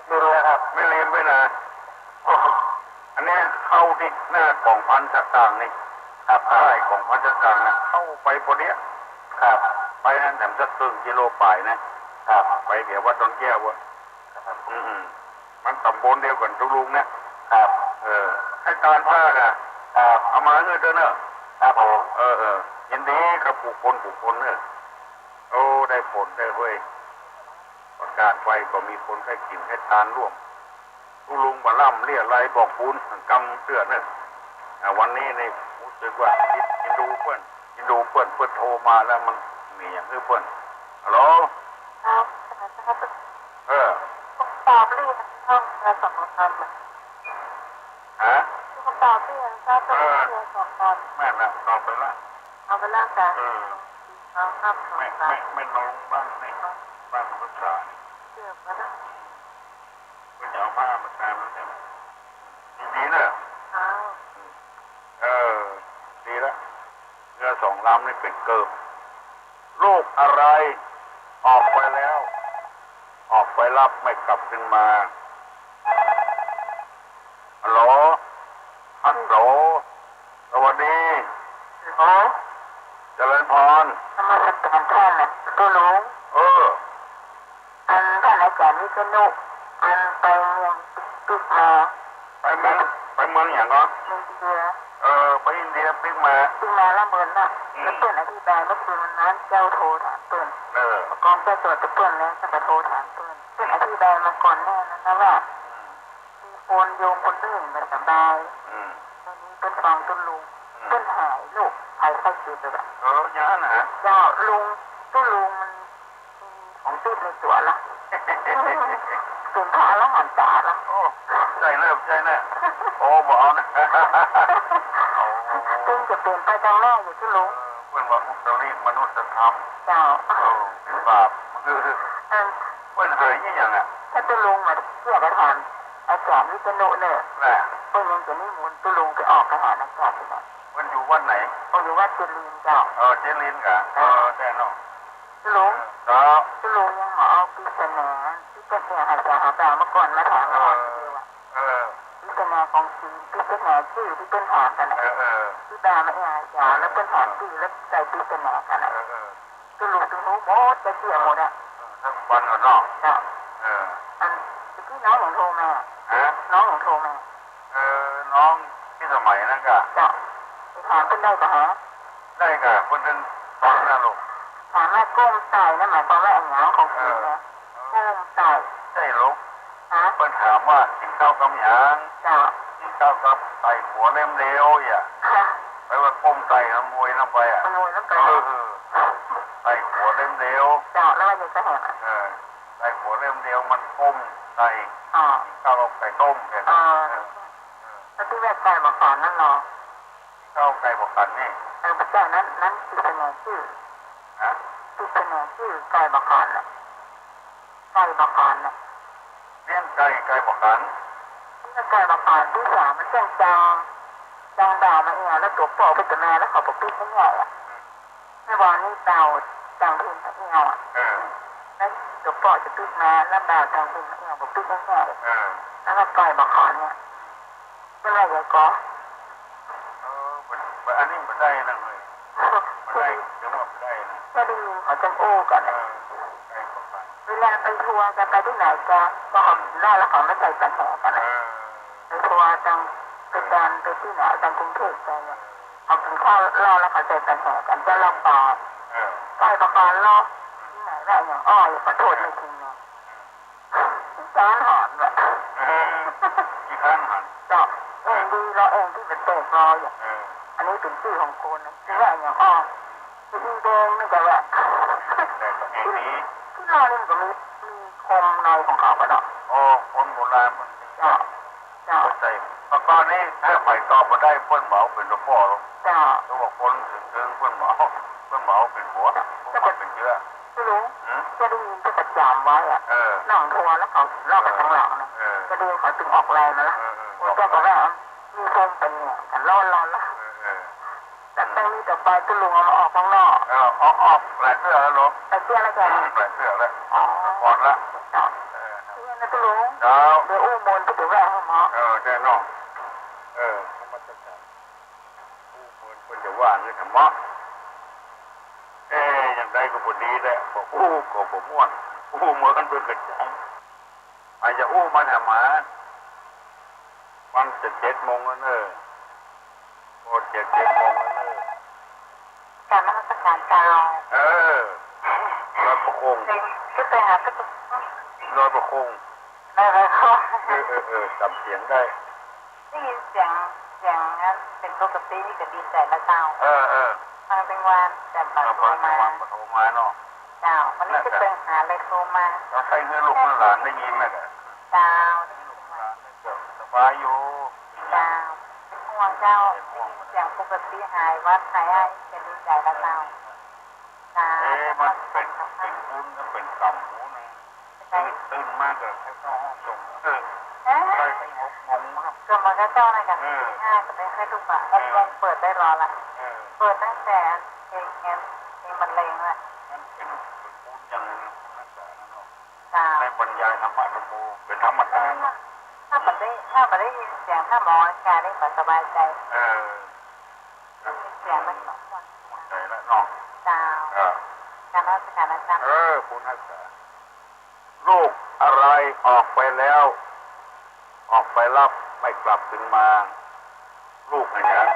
ลืมนะครับไม่ลืมไปนะอันนี้เข้าที่หน้าของพันธุ์ต่างๆนี่ครับใช่ของพันธุ์ต่างๆนะเข้าไปพอดีครับไปนั่นแถมสักครึ่งกิโลไปนะครับไปเดี๋ยววัดดอนแก้ววะมันตำบลเดียวกันตุลุงนะครับให้การผ้าน่ะเอามาเถอะเนอะครับผมยินดีกับผู้คนเนอะโอ้ได้ผลได้เว้ยประกาศไว้ก็มีคนให้กินให้ทานร่วมตุลุงบะล่ำเรียอะไรบอกบุญกำเสื้อเนอะวันนี้นี่รู้สึกว่ากินดูเพื่อนโทรมาแล้วมันมีอย่างเพื่อนฮัลโหลตอบเรื่องห้องเราสองคนฮะตอบเรื่องเราสองคนแม่นะตอบไปละเอาไปแล้วกันเอาครับไม่นอนบ้างไม่ บ้านพุทธา เกือบแล้วนะ ก็จะเอาผ้ามาแทนมันเนี่ยดีๆเนอะ อ้าว เออดีแล้วเรือ2 ลำนี่เป็นเกิบลูกอะไรออกไปแล้ว ออกไปรับไม่กลับขึ้นมาฮัลโหลฮัลโหลสวัสดี โอ้ เจริญพร ทำไมจะเป็นท่านน่ะตัวลุง เออ อันท่านอาจารย์วิษณุอันไปเมืองปิกมา ไปเมืองอย่างก็ อินเดีย ไปอินเดียปิ๊กมา ปิกมาละเมินน่ะแล้วเปิ้นอธิบายเมื่อคืนวันนั้นเจ้าโทรถามเปิ้น เออ ก่อนจะตรวจเปิ้นแล้วจะไปโทรถามเปิ้นเปิ้นอธิบายมาก่อนแน่นั้นนะว่ามีคนโยมคนอื่นไม่สบาย อืม ตอนนี้เปิ้นฟังต้นลุงเปิ้นหายลูกหายไข้จิตเลย อย่างนั้นนะ เจ้าลุงต้นลุงมันของติดในตัวละเป็นพระอรหันต์จ๋าละ โอ้ใจเริ่มใจเริ่มโอ้บอกนะ ซึ่งจะเปลี่ยนไปทางแม่อยู่ที่ลุง เพื่อนว่าอุตริมนุษยธรรม เจ้า เป็นบาปเพื่อนเคยยี่อย่างอ่ะ ถ้าต้นลุงมาเที่ยวกระถางอาจารย์วิษณุเนี่ย แม่ เพื่อนยังจะนิมนต์ต้นลุงไปออกกระหารอากาศเลยนะ เพื่อนอยู่วันไหน เขาอยู่วัดเจริญเจ้า เจริญกะแน่นอน ต้นลุง ครับ ต้นลุงยังหมอเอาปริศนาที่เป็นเนี่ยหาจาหาแปลเมื่อก่อนมาถามเราดีว่า เออ ปริศนาของจีนปริศนาชื่อที่เป็นหากันนะ ที่ดามาอาจารย์แล้วเป็นหางตีแล้วใจปริศนากันนะต้นลุงต้นหูหมดจะเสียหมดอ่ะ ทั้งวันกับน้อง เจ้า เออ อันที่น้องของโทรมา ฮะ น้องของโทรมา น้องที่สมัยนั้นกะ เจ้าไปถามเพิ่นได้ปะฮะ ได้กะคนนึงสอนนะลูก ถามว่าก้มไตนะหมายความว่าอันหยังของคุณนะก้มไต ใช่ลูก ฮะ เพิ่นถามว่ากินข้าวกำยัง เจ้า กินข้าวกับไต่หัวเล่มเลี้ยวอย่า ฮะ ไปว่าก้มไต่น้ำมวยน้ำไปอ่ะ ขโมยแล้วไป ไต่หัวเล่มเลี้ยว เจ้าแล้วว่าจะจะแหก ไต่หัวเล่มเลี้ยวมันก้มไต่ อ๋อ ข้าวกับไก่ต้มแค่ เอ นั้น อแล้วที่แวดใจมาก่อนนั่นหรอ ข้าวไก่บอกกันนี่ พระเจ้านั้นปริศนาชื่อ ฮะ ปริศนาชื่อไก่มาก่อนน่ะไก่มาก่อนน่ะ เลี้ยงไก่บอกกัน ที่ไก่มาก่อนที่สามมันจังดาวมาเองแล้วตัวปอกไปตัวแม่แล้วเขาบอกปิ๊กไม่ใหญ่อ่ะไม่บอกนี่ดาวจังพิมพ์เองอ่ะแล้วตัวปอกจะปิ๊กมาแล้วดาวจังพิมพ์เองบอกปิ๊กไม่ใหญ่แล้วก็ไก่มาก่อนเนี่ยไม่ไรเลยก็ อันนี้มันได้นะเลยมันได้เดี๋ยวมันได้นะ ก็ได้ยินเขาจังโอ้กัน ไก่บอกกัน เวลาไปทัวร์จะไปที่ไหนก็หอมได้แล้วเขาไม่ใส่ปัญหากันไปทัวร์จังไปการไปที่ไหนจังกรุงเทพไปเนี่ยเขากินข้าวล่อแล้วเขาใส่ปัญหากันจะลองปอดใต้ประกันล่อที่ไหนได้อย่างอ้อยขอโทษไม่จริงเนาะร้านหอนแบบ ที่ข้างหัน เจาะเองดีเราเองที่เป็นเตะรออย่างอันนี้เป็นชื่อของคนนะที่ว่าอย่างอ้อที่อีแดงนี่ก็ว่า แต่ตัวเองนี้ ที่นอนนี่มันก็มีคมในของเขาก็เนาะ โอ้คนโบราณมัน เจาะเจาะ เข้าใจตอนก่อนนี้ถ้าไปต่อมาได้เพิ่นเหมาเป็นตัวพ่อหรอก เจาะ ตัวบอกคนถึงเพิ่นเหมาเป็นหัวเป็นเชื้อ ไม่รู้จะได้ยินที่ประจำไว้อะหนังทัวร์แล้วเขาลอกไปข้างหลังนะจะดูเขาถึงออกแรงมาแล้วโอ้เจ้าก็ว่ามีคมเป็นเนี่ยกันร้อนละแต่ตั้งนี้ต่อไปตุลุงเอามาออกข้างนอก ออกแปลเสื้อแล้วหรอ แต่เสื้อแล้วแก แปลเสื้อแล้ว อ๋อ ก่อนละ เจาะเสื้อนะตุลุง เช้า เดี๋ยวอู้มนที่เดี๋ยวแวะให้หมอ แน่นอนมันจะจับผู้เมินคนจะว่าเงินธรรมะอย่างไรก็บดีแหละบอกก็บ่ม่วนเมินเป็นกระจายอาจจะมาทำมามันจะ7 โมงแล้วเนอะโอ้7 โมงแล้วเนอะ การนมัสการเจ้าร อยประคง ก็ไปหาก็ รอยประคง ได้เลยค่ะ จำเสียงได้ ได้ยินเสียงนั้นเป็นปกตินี่ก็ดีใจแล้วเจ้า ทางเป็นวันแต่บัตรโทรมา โทรมาเนาะ เจ้าวันนี้จะเป็นหาอะไรโทรมา เราใช้เงินลูกหลานได้ยินไหมกัน เจ้า สบายอยู่ เจ้าเป็นห่วงเจ้าเสียงปกติหายว่าใครให้จะดีใจแล้วเจ้าเจ้า มันเป็นบุญ ก็เป็นกำหูนะตื่นมากเลยแค่เข้าห้องส่งไปงงมาก ก็มันก็เจ้าอะไรกันง่ายแต่ไม่ค่อยถูกปะแล้วลองเปิดได้รอละเปิดตั้งแต่เพลงงั้นเพลงบรรเลงละ มันเป็นพูดอย่างนั้นคุณนักศึกษานะเนาะ จ้า ในบรรยายธรรมะธรรมโมเป็นธรรมดา ถ้ามันได้ยินเสียงถ้ามองกายได้แบบสบายใจเสียงมันสองคน ใจแล้วเนาะ จ้าการรักษาอาจารย์ คุณนักศึกษาลูกอะไรออกไปแล้ว ออกไปรับไม่กลับถึงมาลูกอย่างนั้น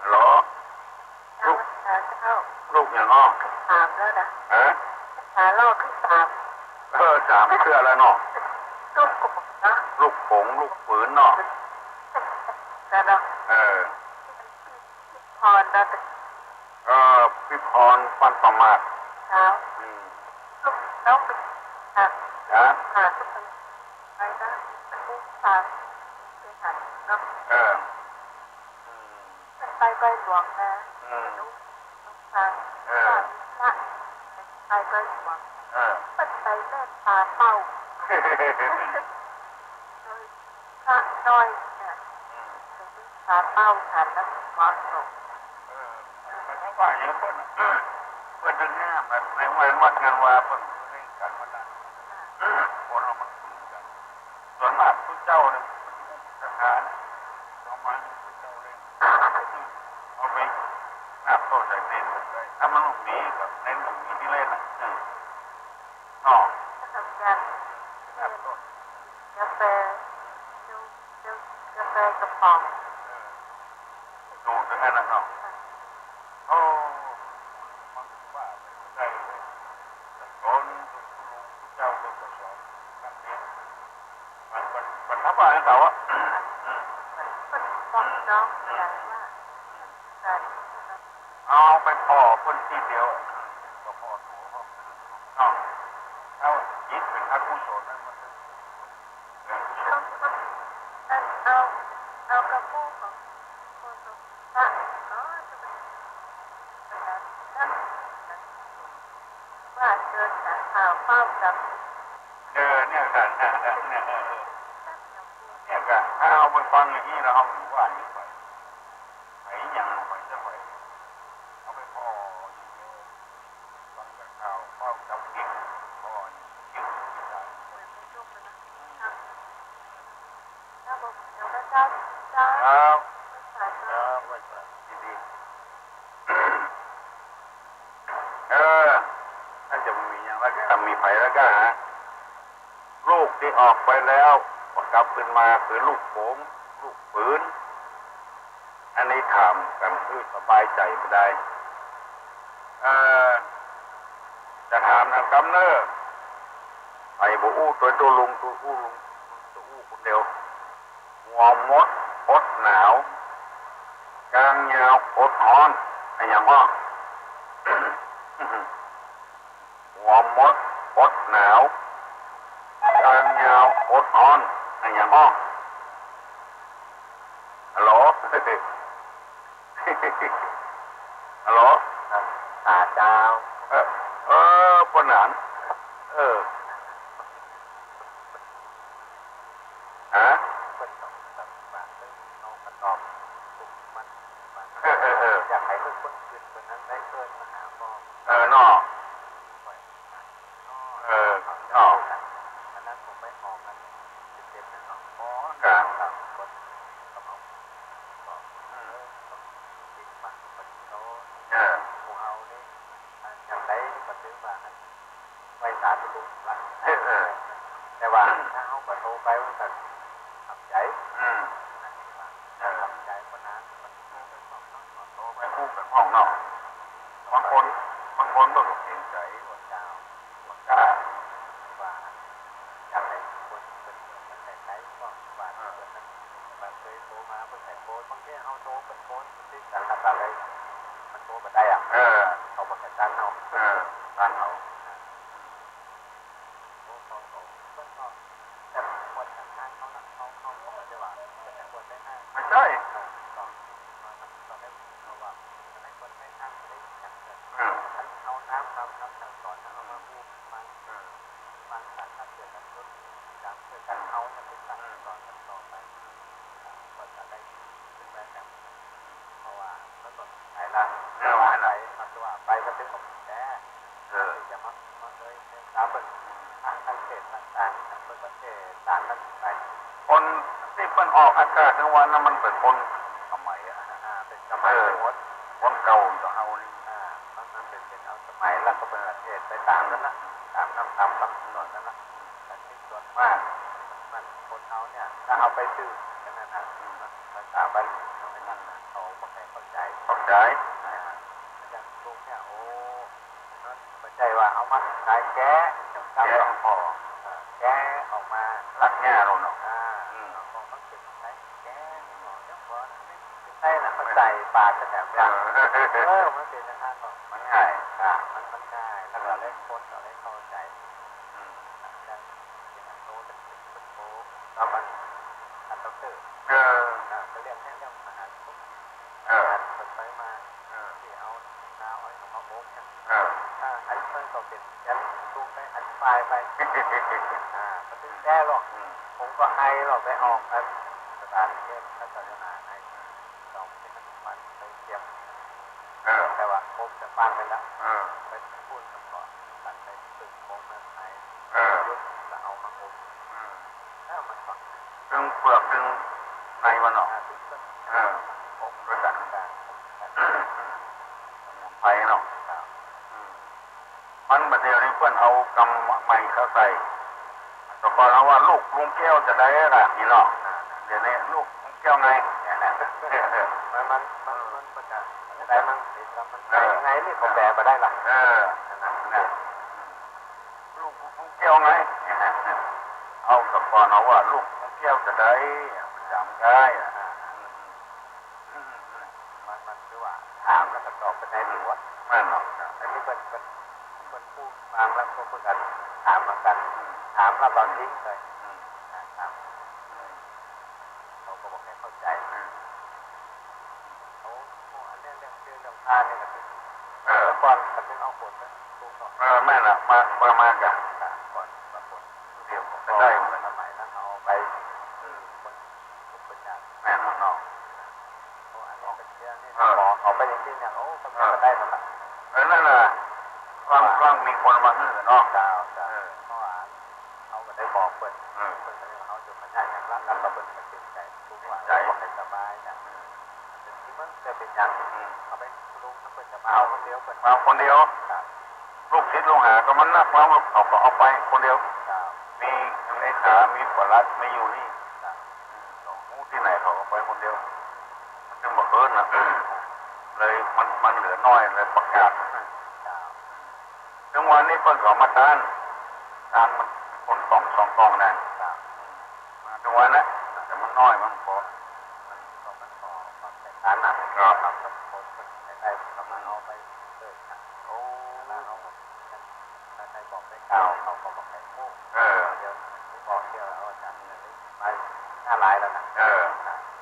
หรอลูกอย่างอ้อ ถามแล้วนะ ฮะ รอบที่3 3เชื่อแล้วเนาะ ลูกกบนะ ลูกผงลูกปืนเนาะ นะเนาะพรนะ พี่พรปันประมาท เช้าลูกน้องไปหา ฮะ ทุกคนไปนะลูกพาไปหาเนาะไปหลวงนะลูกพาไปหลวงมันไปแม่พาเป้าพระน้อยเนี่ยพาเป้าหันแล้วมอสก ไม่ว่าอย่างเพิ่นเพิ่นดึงง่ามในวัดงานว่าเพิ่นเล่นกันมาได้คนเรามันฝืนกันส่วนมากผู้เจ้าเนี่ยสถานเอามาผู้เจ้าเล่นเอาไปหน้าโต๊ะใส่เน้นเลยถ้ามันหลงนี้กับเน้นหลงนี้ที่เล่นน่ะเนาะ ทำงาน หน้าโต๊ะ กาแฟกาแฟกระป๋อง ดูถึงนั้นเนาะโอ้มันว่าไปได้เลยแต่ก่อนผู้เจ้าก็สอนกันเองมันทับว่าเขาอะ บอกน้องอย่างว่าการ เอาไปพ่อคนที่เดียวก็พ่อถูกเอายิดเป็นทักผู้สอนนั่นมันเอากระปุกของโคตรพระเนาะจะเป็นว่าเดินหาข่าวเฝ้ากับ เนี่ยกันเนี่ยกันถ้าเอาไปฟังอย่างนี้เราเอาถือว่าอย่างไปไหนอย่างไปจะไปเอาไปพ่ออย่างเดียวฟังแต่ข่าวเฝ้าจับกินพ่อคิดไม่ได้ถ้าบอกเดี๋ยวก็เจ้าไว้ก่อนดีถ้าจะมีอย่างแล้วก็มีไผ่แล้วก็หาลูกที่ออกไปแล้วกลับขึ้นมาคือลูกโป่งลูกปืนอันนี้ถามกันคือสบายใจไม่ได้จะถามนะกำเนิดไอ้บูอู้ตัวลุงตัวอู้คนเดียวหัวมดอดหนาวกลางยาวอดร้อนไอ้อย่างว่าหัวมดอดหนาวกลางยาวอดร้อนไอ้อย่างว่าฮัลโหลฮัลโหลดาว ปนานฮะเป็นต้องตัดบาทเลยน้องกระตอบถูกมันอยากให้เพื่อนคนอื่นคนนั้นได้เกินมาหาพ่อ นออันนั้นผมไปออกกันเจ็บๆนะอ๋อ การต่างคนก็เอาก็ติดปากปฏิโตกูเอาเนี่ยอย่างไรก็ถือว่าไว้สาธุหลักแต่ว่าถ้าเขาประตูไปมันจะทำใจทำใจคนนั้นมันเป็นความต้องโตไป ไปคู่กับห้องนอกบางคนก็เห็นใจว่าเจ้าว่าอยากให้คนเป็นมันแต่ใช้ก็ว่าเกิดนั้นมันเคยโตมาเพื่อแต่โตบางทีเอาโตเป็นโตที่สันตัดอะไรมันโตมาได้อ่ะเอาประกันดันเอาดันเอาโตเขาเพื่อนก็แต่คนทางเขาไม่ได้ว่าแต่คนได้ให้ไม่ใช่ก็ได้ระวังให้คนไม่ทำได้อย่างเกิดเอาน้ำทำ ต่างประเทศต่างกันไปคนที่เพิ่นออกอากาศทั้งวันนั้นมันเป็นคนสมัยเป็นสมัยคนเก่าต่อเอานี่มันเป็นเอาสมัยแล้วก็เป็นประเทศไปตามนั้นนะตามคำกำหนดนั้นนะแต่ที่ส่วนมากมันคนเอาเนี่ยถ้าเอาไปซื้อกันนั่นนะภาษาบาลีเอาไปนั่นนะเขาไม่เข้าใจอย่างตรงเนี่ยโอ้ไม่ใช่ว่าเอามาขายแก้ตามต้องพอแก้ออกมาลักแง่เราเนาะของมันเป็นใช้แก้หน่อยแล้วพอไม่ใช่นะมันใส่ปากกันแบบนี้มันเป็นนะฮะมันง่ายมันง่ายแล้วก็เล่นคนก็เล่นเข้าใจอย่างโตจะเป็นโตแล้วมันอันต้องตื่นจะเรียกแค่เรื่องมหาทุกมันไปมาที่เอาน้ำเอามาโบกกันอันนี้ก็เป็นยันตุ้งไปอธิบายไปมันถึงแก้หรอกผมก็ให้เราไปออกกันสถานเทศพัฒนาให้สองที่มันไปเทียมแต่ว่าผมจะปั้นไปแล้วไปพูดกันก่อนตัดไปตึกโค้งนั้นไปยุดจะเอามาโค้งแล้วมันฝังดึงเปลือกดึงในมันออกผมรู้จักการไปเนาะมันประเดี๋ยวนี้เพื่อนเอากำใหม่เข้าใส่แต่ก่อนเอาว่าลูกลุงแก้วจะได้ละนี่เนาะเดี๋ยวนี้ลูกลุงแก้วไงมันประกาศได้มั้งมันไงนี่เขาแปลมาได้ละลูกลุงแก้วไงเอาแต่ก่อนเอาว่าลูกลุงแก้วจะได้จำได้มันคือว่าถามแล้วก็ตอบไปได้ดีว่าไม่หรอกอันนี้เป็นพูดฟังแล้วก็พูดกันถามมากันถามแล้วตอนทิ้งเลยเขาก็บอกให้เข้าใจเขาอันนี้เรื่องชื่อเรื่องท่านี่ก็คือก่อนจะเป็นเอาผลนะถูกต้องแม่น่ะมากันก่อนมาผลเดี๋ยวผมได้มันสมัยนั้นเอาไปคนทุกปัญญาแม่นอกเพราะอันนี้เป็นเรื่องนี่เอาไปอย่างที่เนี่ยโอ้คนก็ได้นั่นแหละนั่นแหละฟังมีคนมาฮื้อเนาะเพราะว่าเขาก็ได้บอกเปิดเขาจะมาใช้อย่างรักกันเราเป็นมันเป็นใจทุกวันบอกให้สบายนะที่มันจะเป็นอย่างเอาไปลุงเขาเป็นจะมาเอาคนเดียวเป็นมาคนเดียวลูกศิษย์ลูกหาก็มันนักว่าเขาก็เอาไปคนเดียวมีเลขามีปลัดไม่อยู่นี่หูที่ไหนเขาเอาไปคนเดียวมันจึงบอกนะเลยมันเหลือน้อยเลยประกาศถึงวันนี้เพิ่นก็มาทานมันคนสองกองนะมาถึงวันนั้นแต่มันน้อยมันพอมันพอแต่ทานก็ทำกับคนได้ทำเอาไปเลิกโอ้แล้วเอาถ้าใครบอกได้เก่าเขาก็บอกให้พูดเดี๋ยวบอกเที่ยวอาจารย์ไปหน้าลายแล้วนะ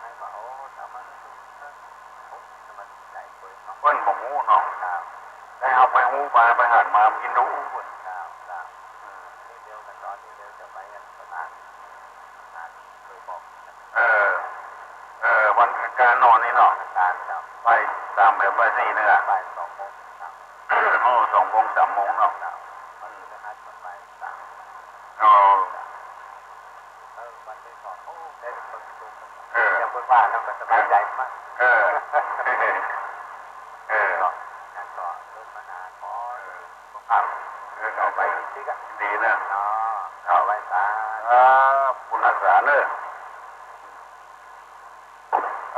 ให้บอกโอ้ทำมันใจเปิดเพิ่นบอกหูเนาะได้เอาไปหูไปหันมากินดูเพิ่นนี่เดียวกันตอนนี้เดียวจะไปยังสถานเคยบอกวันการนอนนี่เนาะการไปตามแบบไปสี่นึงอ่ะไป2 โมง2 โมง 3 โมงเนาะมันจะนัดมันไปวันที่สองโอ้ได้คนดูยังเพิ่งว่านั่งสบายใจมากนั่นก็เริ่มมานานขอเอาไปที่กันดีนะเอาไปตาปุณณสาเนอะ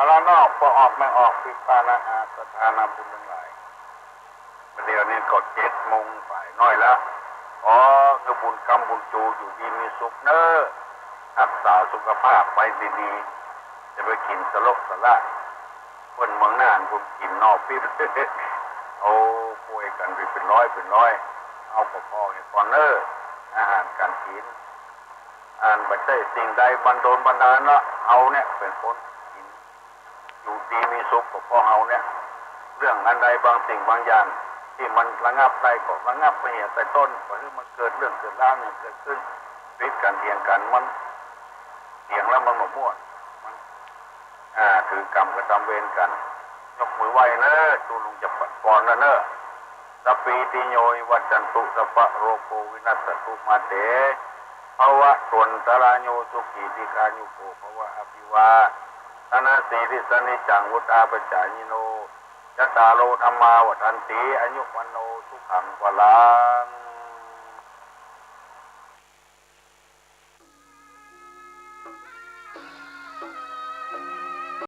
แล้วนอกพอออกไม่ออกพิพานะสถานะบุญทั้งหลายเดี๋ยวนี้ก็7 โมงฝ่ายน้อยแล้วคือบุญกรรมบุญจูอยู่ดีมีสุขเนอะรักษาสุขภาพไปดีๆจะไปกินสลบสละคนเมืองน่านผมกินนอกพิษเอาป่วยกันไปเป็นร้อยเอาพอๆก่อนเนอะอาหารการกินไม่ใช่สิ่งใดบันโดนบันดาลละเอาเนี่ยเป็นคนกินอยู่ดีมีสุขก็พอเอาเนี่ยเรื่องอันใดบางสิ่งบางอย่างที่มันระงับได้ก็ระงับไปเหตุแต่ต้นก็คือมันเกิดเรื่องเกิดราวเนี่ยเกิดขึ้นวิกันเถียงกันมันเถียงแล้วมันหมดมั่วมันถือกรรมกับทำเวรกันยกมือไหวเนอะตูลุงจะปัดก่อนนะเนอะสัพพิติโยวัจจันตุสัพพะโรโควินัสตุมาเต ภวะตนตราโยสุขีติกายุโกภวะอภิวาทนาสีริสนิจังวุตาปจายโนยัตตาโลธรรมาวัฏันติอายุวันโนสุขังวลัง